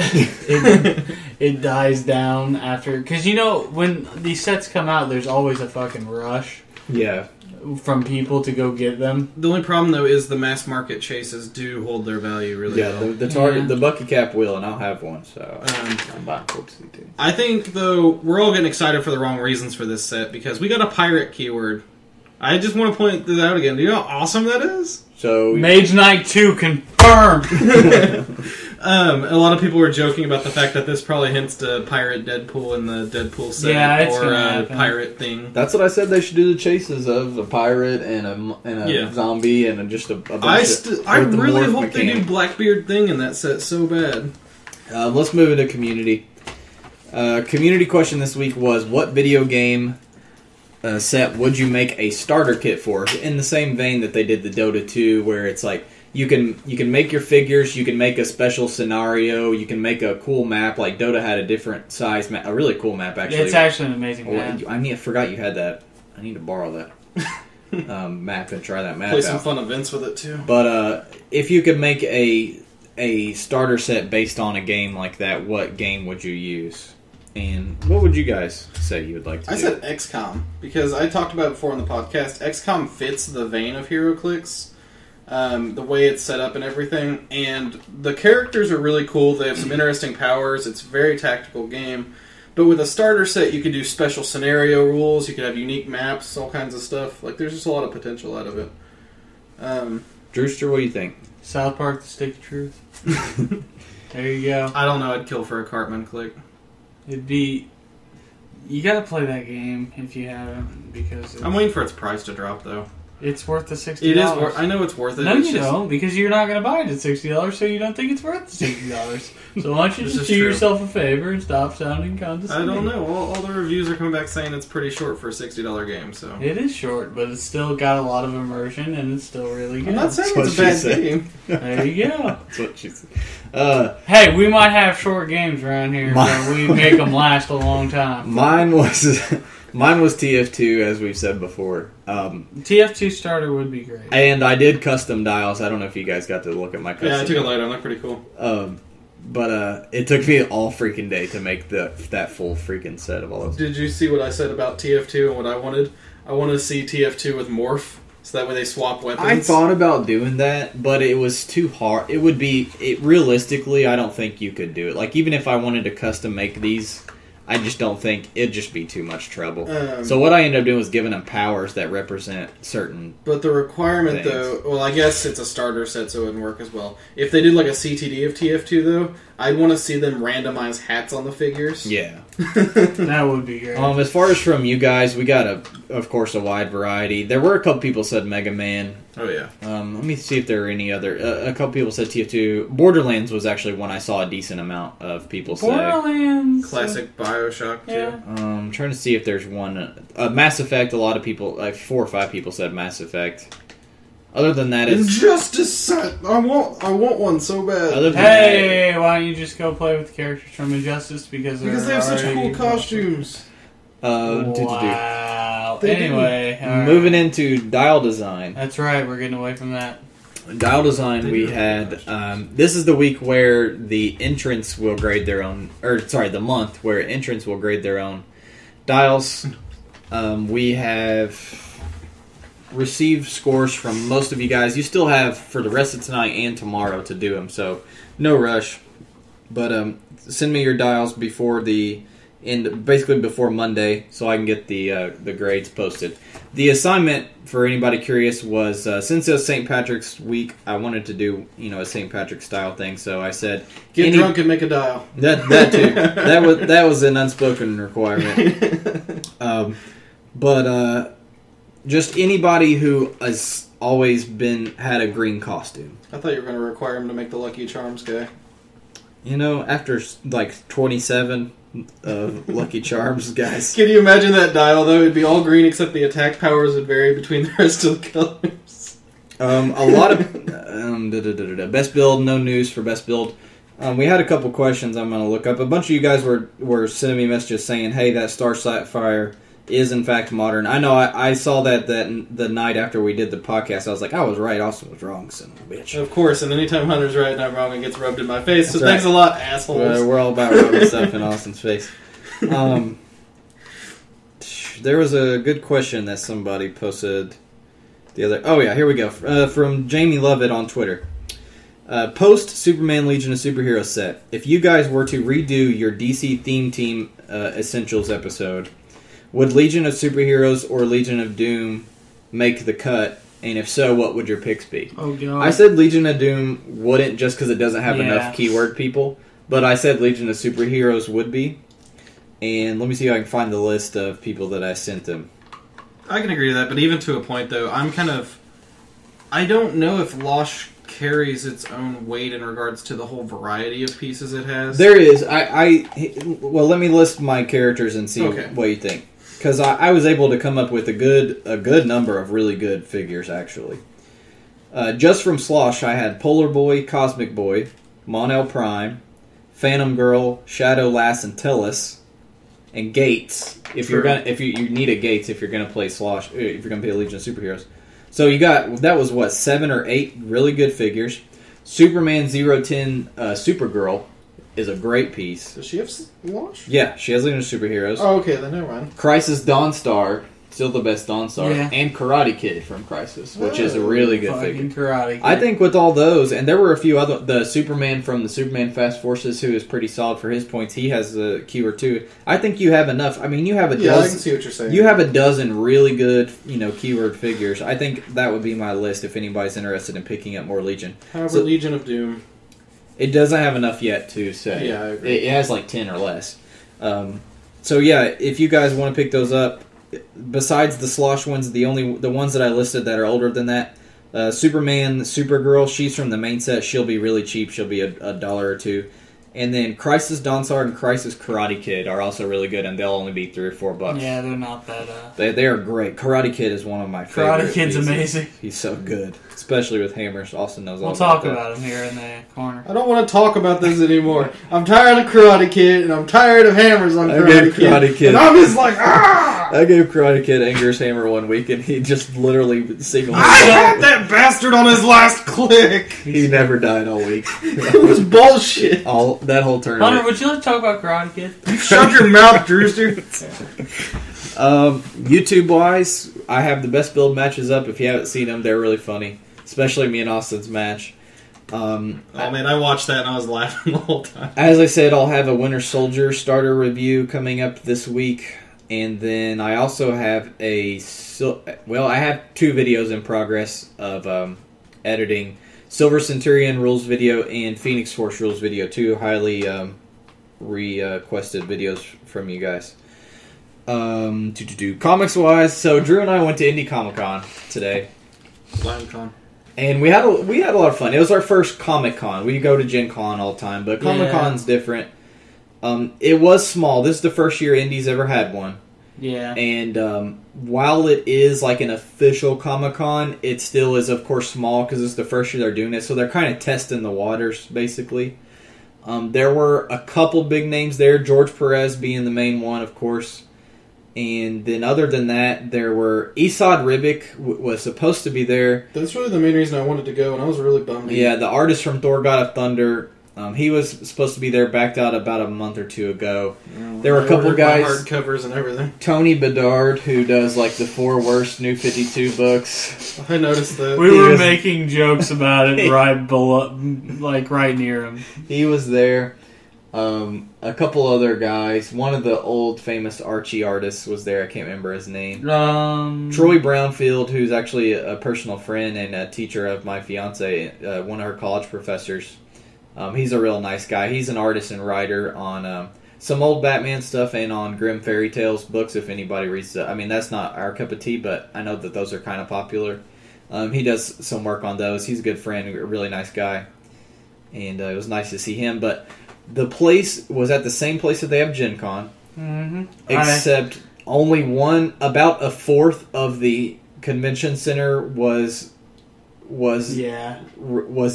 it dies down after, because when these sets come out, there's always a fucking rush. Yeah. From people to go get them. The only problem though is the mass market chases do hold their value really well. Yeah, the target, the Bucky Cap will, and I'll have one. So I'm buying Corpsey too. I think though we're all getting excited for the wrong reasons for this set because we got a pirate keyword. I just want to point this out again. Do you know how awesome that is? So Mage Knight 2 confirmed. A lot of people were joking about the fact that this probably hints to Pirate Deadpool in the Deadpool set or a pirate thing. That's what I said. They should do the chases of a pirate and a zombie and just a bunch I really hope they do Blackbeard thing in that set so bad. Let's move into community. Community question this week was, what video game set would you make a starter kit for? In the same vein that they did the Dota 2, where it's like you can make your figures, you can make a special scenario, you can make a cool map. Like Dota had a different size map, a really cool map actually. It's actually an amazing map. I forgot you had that. I need to borrow that map and try that map. Play some fun events with it too. But if you could make a starter set based on a game like that, what game would you use? And what would you guys say you would like to do? I said XCOM, because I talked about it before on the podcast. XCOM fits the vein of HeroClix, the way it's set up and everything. And the characters are really cool. They have some interesting powers. It's a very tactical game. But with a starter set, you could do special scenario rules. You could have unique maps, all kinds of stuff. Like, there's just a lot of potential out of it. Drewster, what do you think? South Park: The Stick of Truth. There you go. I don't know. I'd kill for a Cartman click. It'd be. You gotta play that game if you haven't, because I'm waiting for its price to drop, though. it's worth the $60. It is worth. I know it's worth it. No, it's you don't, because you're not gonna buy it at $60, so you don't think it's worth the $60. So why don't you This just is do true. yourself a favor and stop sounding condescending? I don't know. All the reviews are coming back saying it's pretty short for a $60 game. So It is short, but it's still got a lot of immersion, and it's still really good. I'm not saying That's it's a what bad she said. game. There you go. That's what she said. Hey, we might have short games around here, but we make them last a long time. Mine was TF2, as we've said before. TF2 starter would be great. And I did custom dials. I don't know if you guys got to look at my custom. Yeah, I took a later. They look pretty cool. But it took me all freaking day to make that full freaking set of all those. Did you see what I said about TF2 and what I wanted? I wanted to see TF2 with Morph, so that way they swap weapons. I thought about doing that, but it was too hard. Realistically, I don't think you could do it. Like, even if I wanted to custom make these, I just don't think it'd just be too much trouble. So what I ended up doing was giving them powers that represent certain. But the requirement, things. though, well, I guess it's a starter set, so it wouldn't work as well. If they did like a CTD of TF2, though, I'd want to see them randomize hats on the figures. Yeah. That would be great. As far as from you guys, we got of course, a wide variety. There were a couple people said Mega Man. Oh yeah. Let me see if there are any other. A couple people said TF2. Borderlands was actually one I saw a decent amount of people say. Borderlands. Classic Bioshock, too. Yeah. I'm trying to see if there's one. Mass Effect, a lot of people, like 4 or 5 people said Mass Effect. Other than that, it's... Injustice set! I want one so bad. Other than Hey, why don't you just go play with the characters from Injustice because they have such cool costumes. Wow. They do. Anyway, all right. Moving into dial design. That's right. We're getting away from that. Dial design, we had... this is the week where the entrants will grade their own... the month where entrants will grade their own dials. We have received scores from most of you guys. You still have for the rest of tonight and tomorrow to do them, so no rush. But send me your dials before basically before Monday, so I can get the grades posted. The assignment, for anybody curious, was since it's St. Patrick's week, I wanted to do a St. Patrick's style thing. So I said, Get drunk and make a dial. That too. that was an unspoken requirement. But just anybody who has always had a green costume. I thought you were going to require him to make the Lucky Charms guy. After like 27 Lucky Charms guys. Can you imagine that dial, though? It'd be all green except the attack powers would vary between the rest of the colors. A lot of best build, no news for best build. We had a couple questions I'm going to look up. A bunch of you guys were sending me messages saying, hey, that Star Sapphire is in fact modern. I know I saw that the night after we did the podcast. I was like, I was right, Austin was wrong, son of a bitch. Of course, and anytime Hunter's right and I'm wrong, it gets rubbed in my face. So That's thanks right. a lot, assholes. We're all about rubbing stuff in Austin's face. There was a good question that somebody posted the other... Oh yeah, here we go. From Jamie Lovett on Twitter. Post Superman Legion of Superheroes set. If you guys were to redo your DC Theme Team Essentials episode, would Legion of Superheroes or Legion of Doom make the cut? And if so, what would your picks be? Oh, God. I said Legion of Doom wouldn't just because it doesn't have Yeah. enough keyword people. But I said Legion of Superheroes would be. And let me see if I can find the list of people that I sent them. I can agree to that, but even to a point, though, I don't know if Losh carries its own weight in regards to the whole variety of pieces it has. There is. Well, let me list my characters and see what you think. Because I was able to come up with a good number of really good figures, actually. Just from Slosh, I had Polar Boy, Cosmic Boy, Mon-El Prime, Phantom Girl, Shadow Lass, and Tellus, and Gates. If you need a Gates if you're gonna play Slosh, if you're gonna play Legion of Superheroes. So that was 7 or 8 really good figures. Superman 010 Supergirl is a great piece. Does she have Losh? Yeah, she has Legion of Superheroes. Oh, okay, then never mind. Crisis Dawnstar Still the best Dawnstar. Yeah. And Karate Kid from Crisis, which is a really good figure. Karate Kid. I think with all those, and there were a few other, the Superman from the Superman Fast Forces, who is pretty solid for his points. He has a keyword too. I think you have enough. I mean, you have a Yeah, I dozen. can see what you're saying. You have a dozen really good, keyword figures. I think that would be my list if anybody's interested in picking up more Legion. However, Legion of Doom. It doesn't have enough yet to say. Yeah, I agree. It has like 10 or less. So yeah, if you guys want to pick those up, besides the slosh ones, the ones that I listed that are older than that, Superman, Supergirl, she's from the main set. She'll be really cheap. She'll be $1 or $2. And then Crisis Dawnstar and Crisis Karate Kid are also really good, and they'll only be $3 or $4. Yeah, they're not that. They are great. Karate Kid is one of my favorites. Karate Kid's amazing. He's so good, especially with hammers. Austin knows all We'll about talk that. about him here in the corner. I don't want to talk about this anymore. I'm tired of Karate Kid, and I'm tired of hammers on Karate Kid. And I'm just like, I gave Karate Kid Anger's hammer one week, and he just literally singled. I had that bastard on his last click. He never died all week. It was bullshit. That whole tournament. Hunter, would you like to talk about Karate Kid? Shut your mouth, Drewster. YouTube wise, I have the best build matches up. If you haven't seen them, they're really funny. Especially me and Austin's match. Oh man, I watched that and I was laughing the whole time. As I said, I'll have a Winter Soldier starter review coming up this week. And then I also have I have 2 videos in progress of editing. Silver Centurion rules video and Phoenix Force rules video. 2 highly requested videos from you guys. Comics wise, so Drew and I went to Indie Comic Con today. LionCon. And we had a lot of fun. It was our first Comic Con. We go to Gen Con all the time, but Comic Con's different. It was small. This is the first year Indie's ever had one. Yeah. And while it is like an official Comic Con, it still is, of course, small because it's the first year they're doing it. So they're kind of testing the waters, basically. There were a couple big names there, George Perez being the main one, of course. And then other than that, there were Esad Ribic was supposed to be there. That's really the main reason I wanted to go, and I was really bummed. Yeah, the artist from Thor God of Thunder. He was supposed to be there, backed out about a month or 2 ago. There were a couple guys, hardcovers and everything. Tony Bedard, who does like the 4 worst New 52 books. I noticed that. We were making jokes about it right below, like right near him. He was there. A couple other guys. One of the old famous Archie artists was there. I can't remember his name. Troy Brownfield, who's actually a personal friend and a teacher of my fiance, one of her college professors. He's a real nice guy. He's an artist and writer on some old Batman stuff and on Grimm Fairy Tales books, if anybody reads that. I mean, that's not our cup of tea, but I know that those are kind of popular. He does some work on those. He's a good friend, a really nice guy. And it was nice to see him. But the place was at the same place that they have Gen Con. Mm-hmm. Except only about a fourth of the convention center was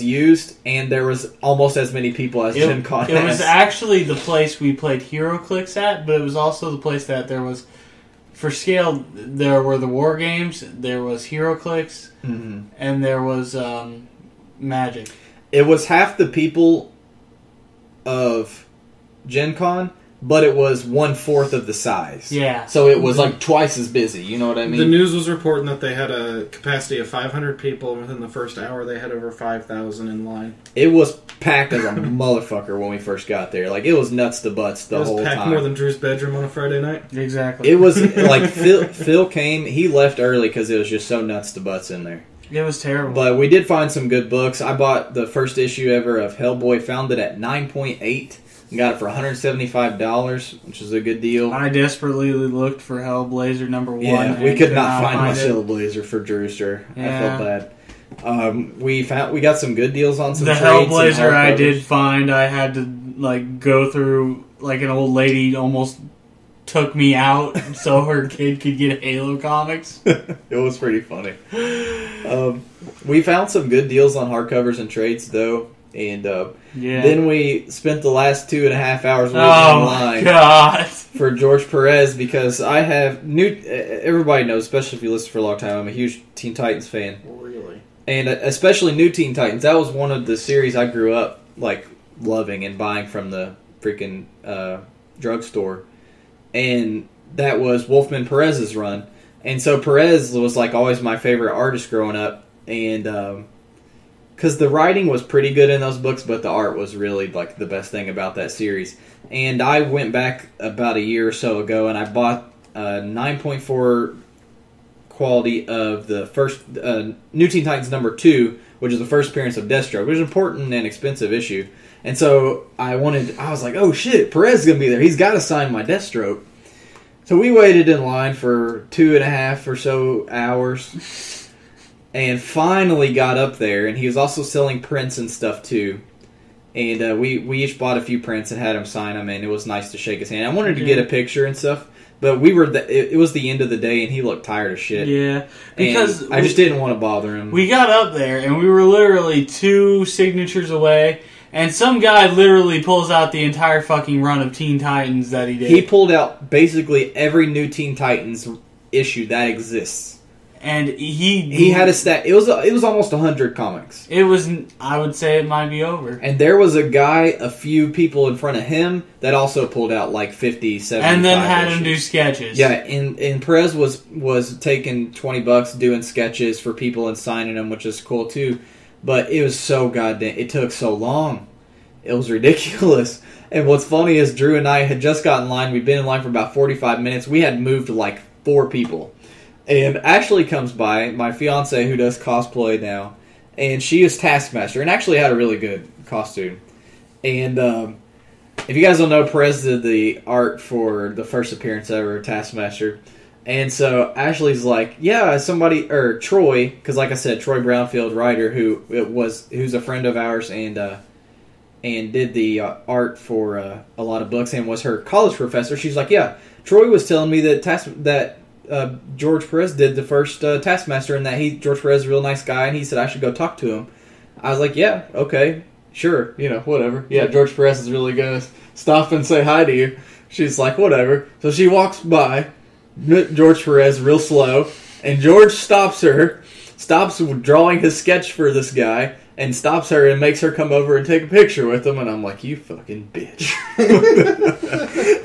used, and there was almost as many people as Gen Con has. It was actually the place we played HeroClix at, but it was also the place that there was, for scale, there were the War Games, there was HeroClix, and there was Magic. It was half the people of Gen Con, but it was 1/4 of the size. Yeah. So it was like twice as busy, you know what I mean? The news was reporting that they had a capacity of 500 people, and within the first hour they had over 5,000 in line. It was packed as a motherfucker when we first got there. Like, it was nuts to butts the whole time. It was packed more than Drew's bedroom on a Friday night. Exactly. It was, like, Phil came, he left early because it was just so nuts to butts in there. It was terrible. But we did find some good books. I bought the first issue ever of Hellboy, found it at 9.8. Got it for $175, which is a good deal. I desperately looked for Hellblazer #1. Yeah, we could not find my Hellblazer for Drewster. Yeah. I felt bad. We got some good deals on some the trades. The Hellblazer I did find, I had to like go through, like an old lady almost took me out so her kid could get Halo comics. It was pretty funny. We found some good deals on hardcovers and trades, though. And then we spent the last 2.5 hours waiting in line for George Perez because I have everybody knows, especially if you listen for a long time, I'm a huge Teen Titans fan. Really? And especially New Teen Titans. That was one of the series I grew up like loving and buying from the freaking drugstore. And that was Wolfman Perez's run. And so Perez was like always my favorite artist growing up, and because the writing was pretty good in those books, but the art was really like the best thing about that series. And I went back about a year or so ago, and I bought 9.4 quality of the first New Teen Titans #2, which is the first appearance of Deathstroke, which is an important and expensive issue. And so I was like, oh shit, Perez is going to be there. He's got to sign my Deathstroke. So we waited in line for 2.5 or so hours and finally got up there. And he was also selling prints and stuff too. And we each bought a few prints and had him sign them, and it was nice to shake his hand. I wanted to get a picture and stuff, but it was the end of the day, and he looked tired as shit. Yeah, because I just didn't want to bother him. We got up there, and we were literally 2 signatures away, and some guy literally pulls out the entire fucking run of Teen Titans that he did. He pulled out basically every new Teen Titans issue that exists. And he had a stat. It was almost 100 comics. It was. I would say it might be over. And there was a guy, a few people in front of him that also pulled out like 50, 75 and then had issues. him do sketches. Yeah, and Perez was taking $20 doing sketches for people and signing them, which is cool too. But it was so goddamn. It took so long. It was ridiculous. And what's funny is Drew and I had just got in line. We'd been in line for about 45 minutes. We had moved to like 4 people. And Ashley comes by, my fiance who does cosplay now, and she is Taskmaster, and actually had a really good costume. And if you guys don't know, Perez did the art for the first appearance ever of Taskmaster. And so Ashley's like, yeah, Troy, because like I said, Troy Brownfield, writer, who's a friend of ours and did the art for a lot of books and was her college professor. She's like, yeah, Troy was telling me that George Perez did the first Taskmaster, and that George Perez is a real nice guy, and he said I should go talk to him. I was like, yeah, okay, sure, whatever. Yeah, George Perez is really going to stop and say hi to you. She's like, whatever. So she walks by George Perez real slow, and George stops drawing his sketch for this guy, and stops her and makes her come over and take a picture with him, and I'm like, you fucking bitch.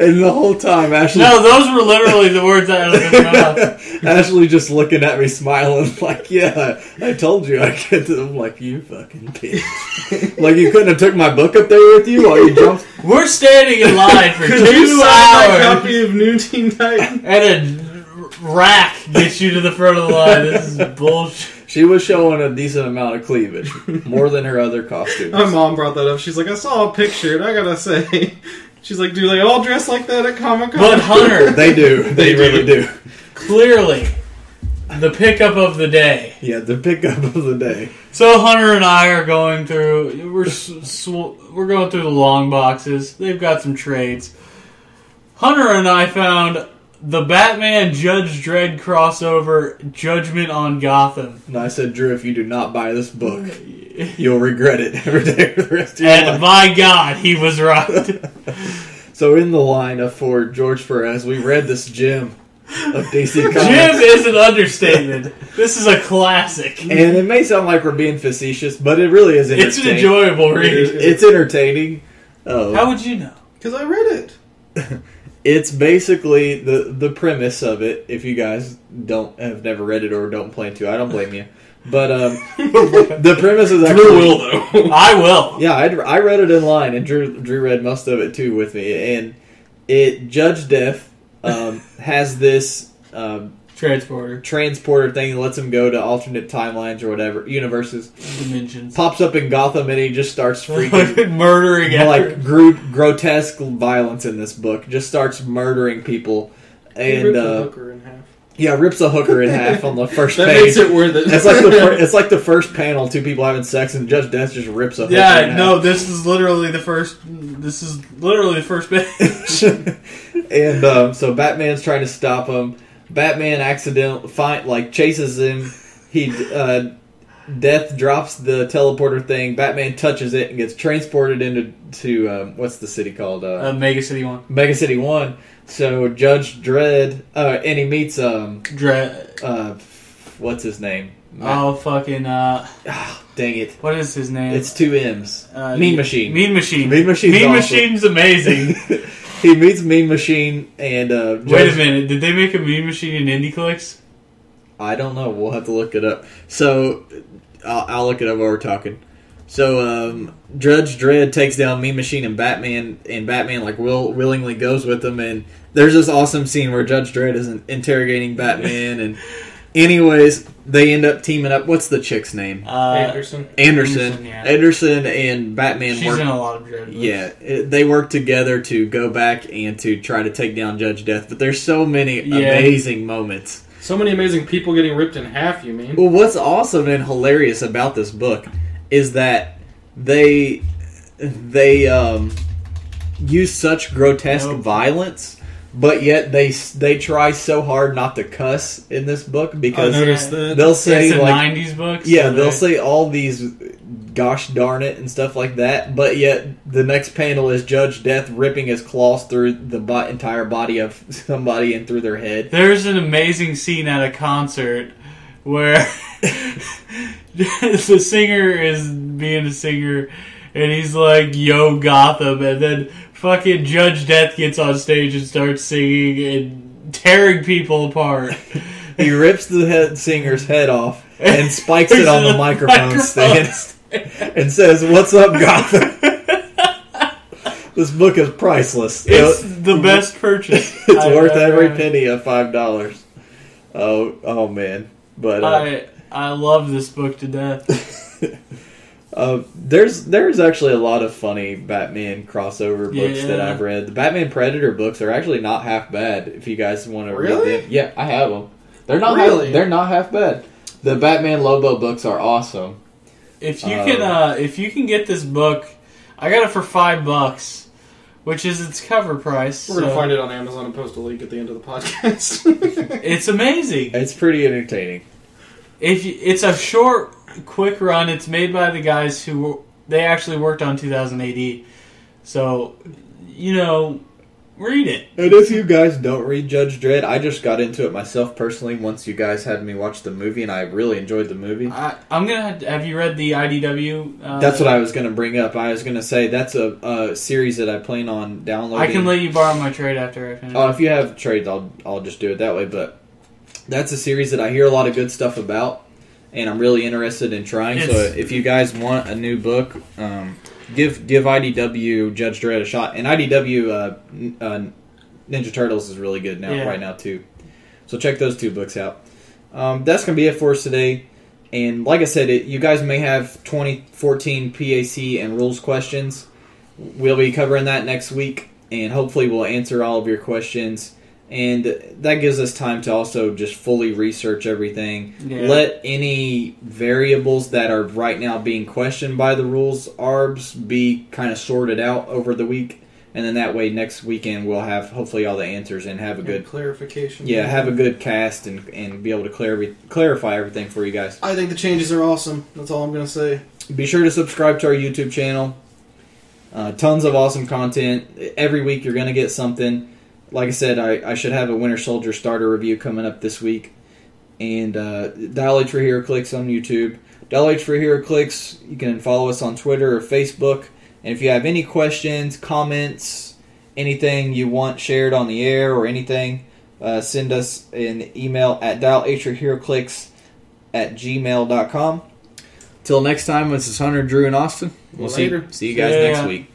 And the whole time, Ashley... No, those were literally the words out of his mouth. Ashley just looking at me, smiling, like, yeah, I told you I'd get to them. Like, you fucking bitch. Like, you couldn't have took my book up there with you while you jumped? We're standing in line for 2 hours. Could you sign my copy of New Teen Titans? And a rack gets you to the front of the line. This is bullshit. She was showing a decent amount of cleavage, more than her other costumes. My mom brought that up. She's like, I saw a picture, and I gotta say, she's like, do they all dress like that at Comic-Con? But Hunter, they do. They really do. Clearly, the pickup of the day. Yeah, the pickup of the day. So Hunter and I are going through. We're going through the long boxes. They've got some trades. Hunter and I found the Batman Judge Dredd crossover, Judgment on Gotham. And I said, Drew, if you do not buy this book, you'll regret it every day for the rest of your life. And my God, he was right. So in the lineup for George Perez, we read this gem of DC Comics. Gem is an understatement. This is a classic. And it may sound like we're being facetious, but it really is entertaining. It's an enjoyable read. It's entertaining. How would you know? Because I read it. It's basically the premise of it. If you guys have never read it or don't plan to, I don't blame you. But the premise is actually... Drew will, though. I will. Yeah, I read it in line, and Drew read most of it, too, with me. And Judge Death has this... transporter thing that lets him go to alternate timelines or whatever, universes. Dimensions. Pops up in Gotham, and he just starts freaking... murdering like, grotesque violence in this book. Just starts murdering people. And, ripped the hooker in half. Yeah, rips a hooker in half on the first that page. That makes it worth it. It's like the first panel, 2 people having sex, and Judge Death just rips a hooker in half. No, this is literally the first page. And so Batman's trying to stop him. Batman chases him. Death drops the teleporter thing. Batman touches it and gets transported into what's the city called? Mega City 1. Mega City 1. So Judge Dredd, and he meets Dredd. What's his name? Oh fucking! Dang it! What is his name? It's 2 M's. Mean Machine. Mean Machine. Mean Machine's Mean awesome. Machine's amazing. He meets Mean Machine and wait a minute, did they make a Mean Machine in Indie Clicks? I don't know. We'll have to look it up. So, I'll look it up while we're talking. So, Judge Dredd takes down Mean Machine and Batman like willingly goes with them, and there's this awesome scene where Judge Dredd is interrogating Batman, and anyways, they end up teaming up. What's the chick's name? Anderson. Yeah. Anderson and Batman She's in a lot of Dredd books. Yeah, they work together to go back and to try to take down Judge Death, but there's so many amazing moments. So many amazing people getting ripped in half, you mean? Well, what's awesome and hilarious about this book is that they use such grotesque violence, but yet they try so hard not to cuss in this book because they'll say it's a like 90s books. Yeah, they'll say all these gosh darn it and stuff like that, but yet the next panel is Judge Death ripping his claws through the entire body of somebody and through their head. There's an amazing scene at a concert where the singer is being a singer and he's like, "Yo, Gotham," and then fucking Judge Death gets on stage and starts singing and tearing people apart. He rips the singer's head off and spikes it on the microphone stand and says, "What's up, Gotham?" This book is priceless. It's the best purchase. It's worth every penny of $5. Oh man! But I love this book to death. There's actually a lot of funny Batman crossover books that I've read. The Batman Predator books are actually not half bad. If you guys want to read them, yeah, I have them. They're not they're not half bad. The Batman Lobo books are awesome. If you can get this book, I got it for $5, which is its cover price. We're gonna find it on Amazon and post a link at the end of the podcast. It's amazing. It's pretty entertaining. It's a short, quick run. It's made by the guys who they actually worked on 2000 AD. So, read it. And if you guys don't read Judge Dredd, I just got into it myself personally once you guys had me watch the movie, and I really enjoyed the movie. I'm gonna have you read the IDW? That's what I was gonna bring up. I was gonna say that's a series that I plan on downloading. I can let you borrow my trade after I finish. Oh, if you have trades, I'll just do it that way. But that's a series that I hear a lot of good stuff about, and I'm really interested in trying. So if you guys want a new book, give IDW Judge Dredd a shot. And IDW Ninja Turtles is really good right now too. So check those two books out. That's going to be it for us today. And like I said, you guys may have 2014 PAC and rules questions. We'll be covering that next week, and hopefully we'll answer all of your questions. And that gives us time to also just fully research everything. Yeah. Let any variables that are right now being questioned by the rules ARBs be kind of sorted out over the week. And then that way next weekend we'll have hopefully all the answers and have a good clarification. Yeah, have a good cast and be able to clarify everything for you guys. I think the changes are awesome. That's all I'm going to say. Be sure to subscribe to our YouTube channel. Tons of awesome content. Every week you're going to get something. Like I said, I should have a Winter Soldier starter review coming up this week. And Dial H For Heroclix on YouTube. Dial H For Heroclix, you can follow us on Twitter or Facebook. And if you have any questions, comments, anything you want shared on the air or anything, send us an email at dialhforheroclix@gmail.com. Till next time, this is Hunter, Drew, and Austin. We'll see you guys next week.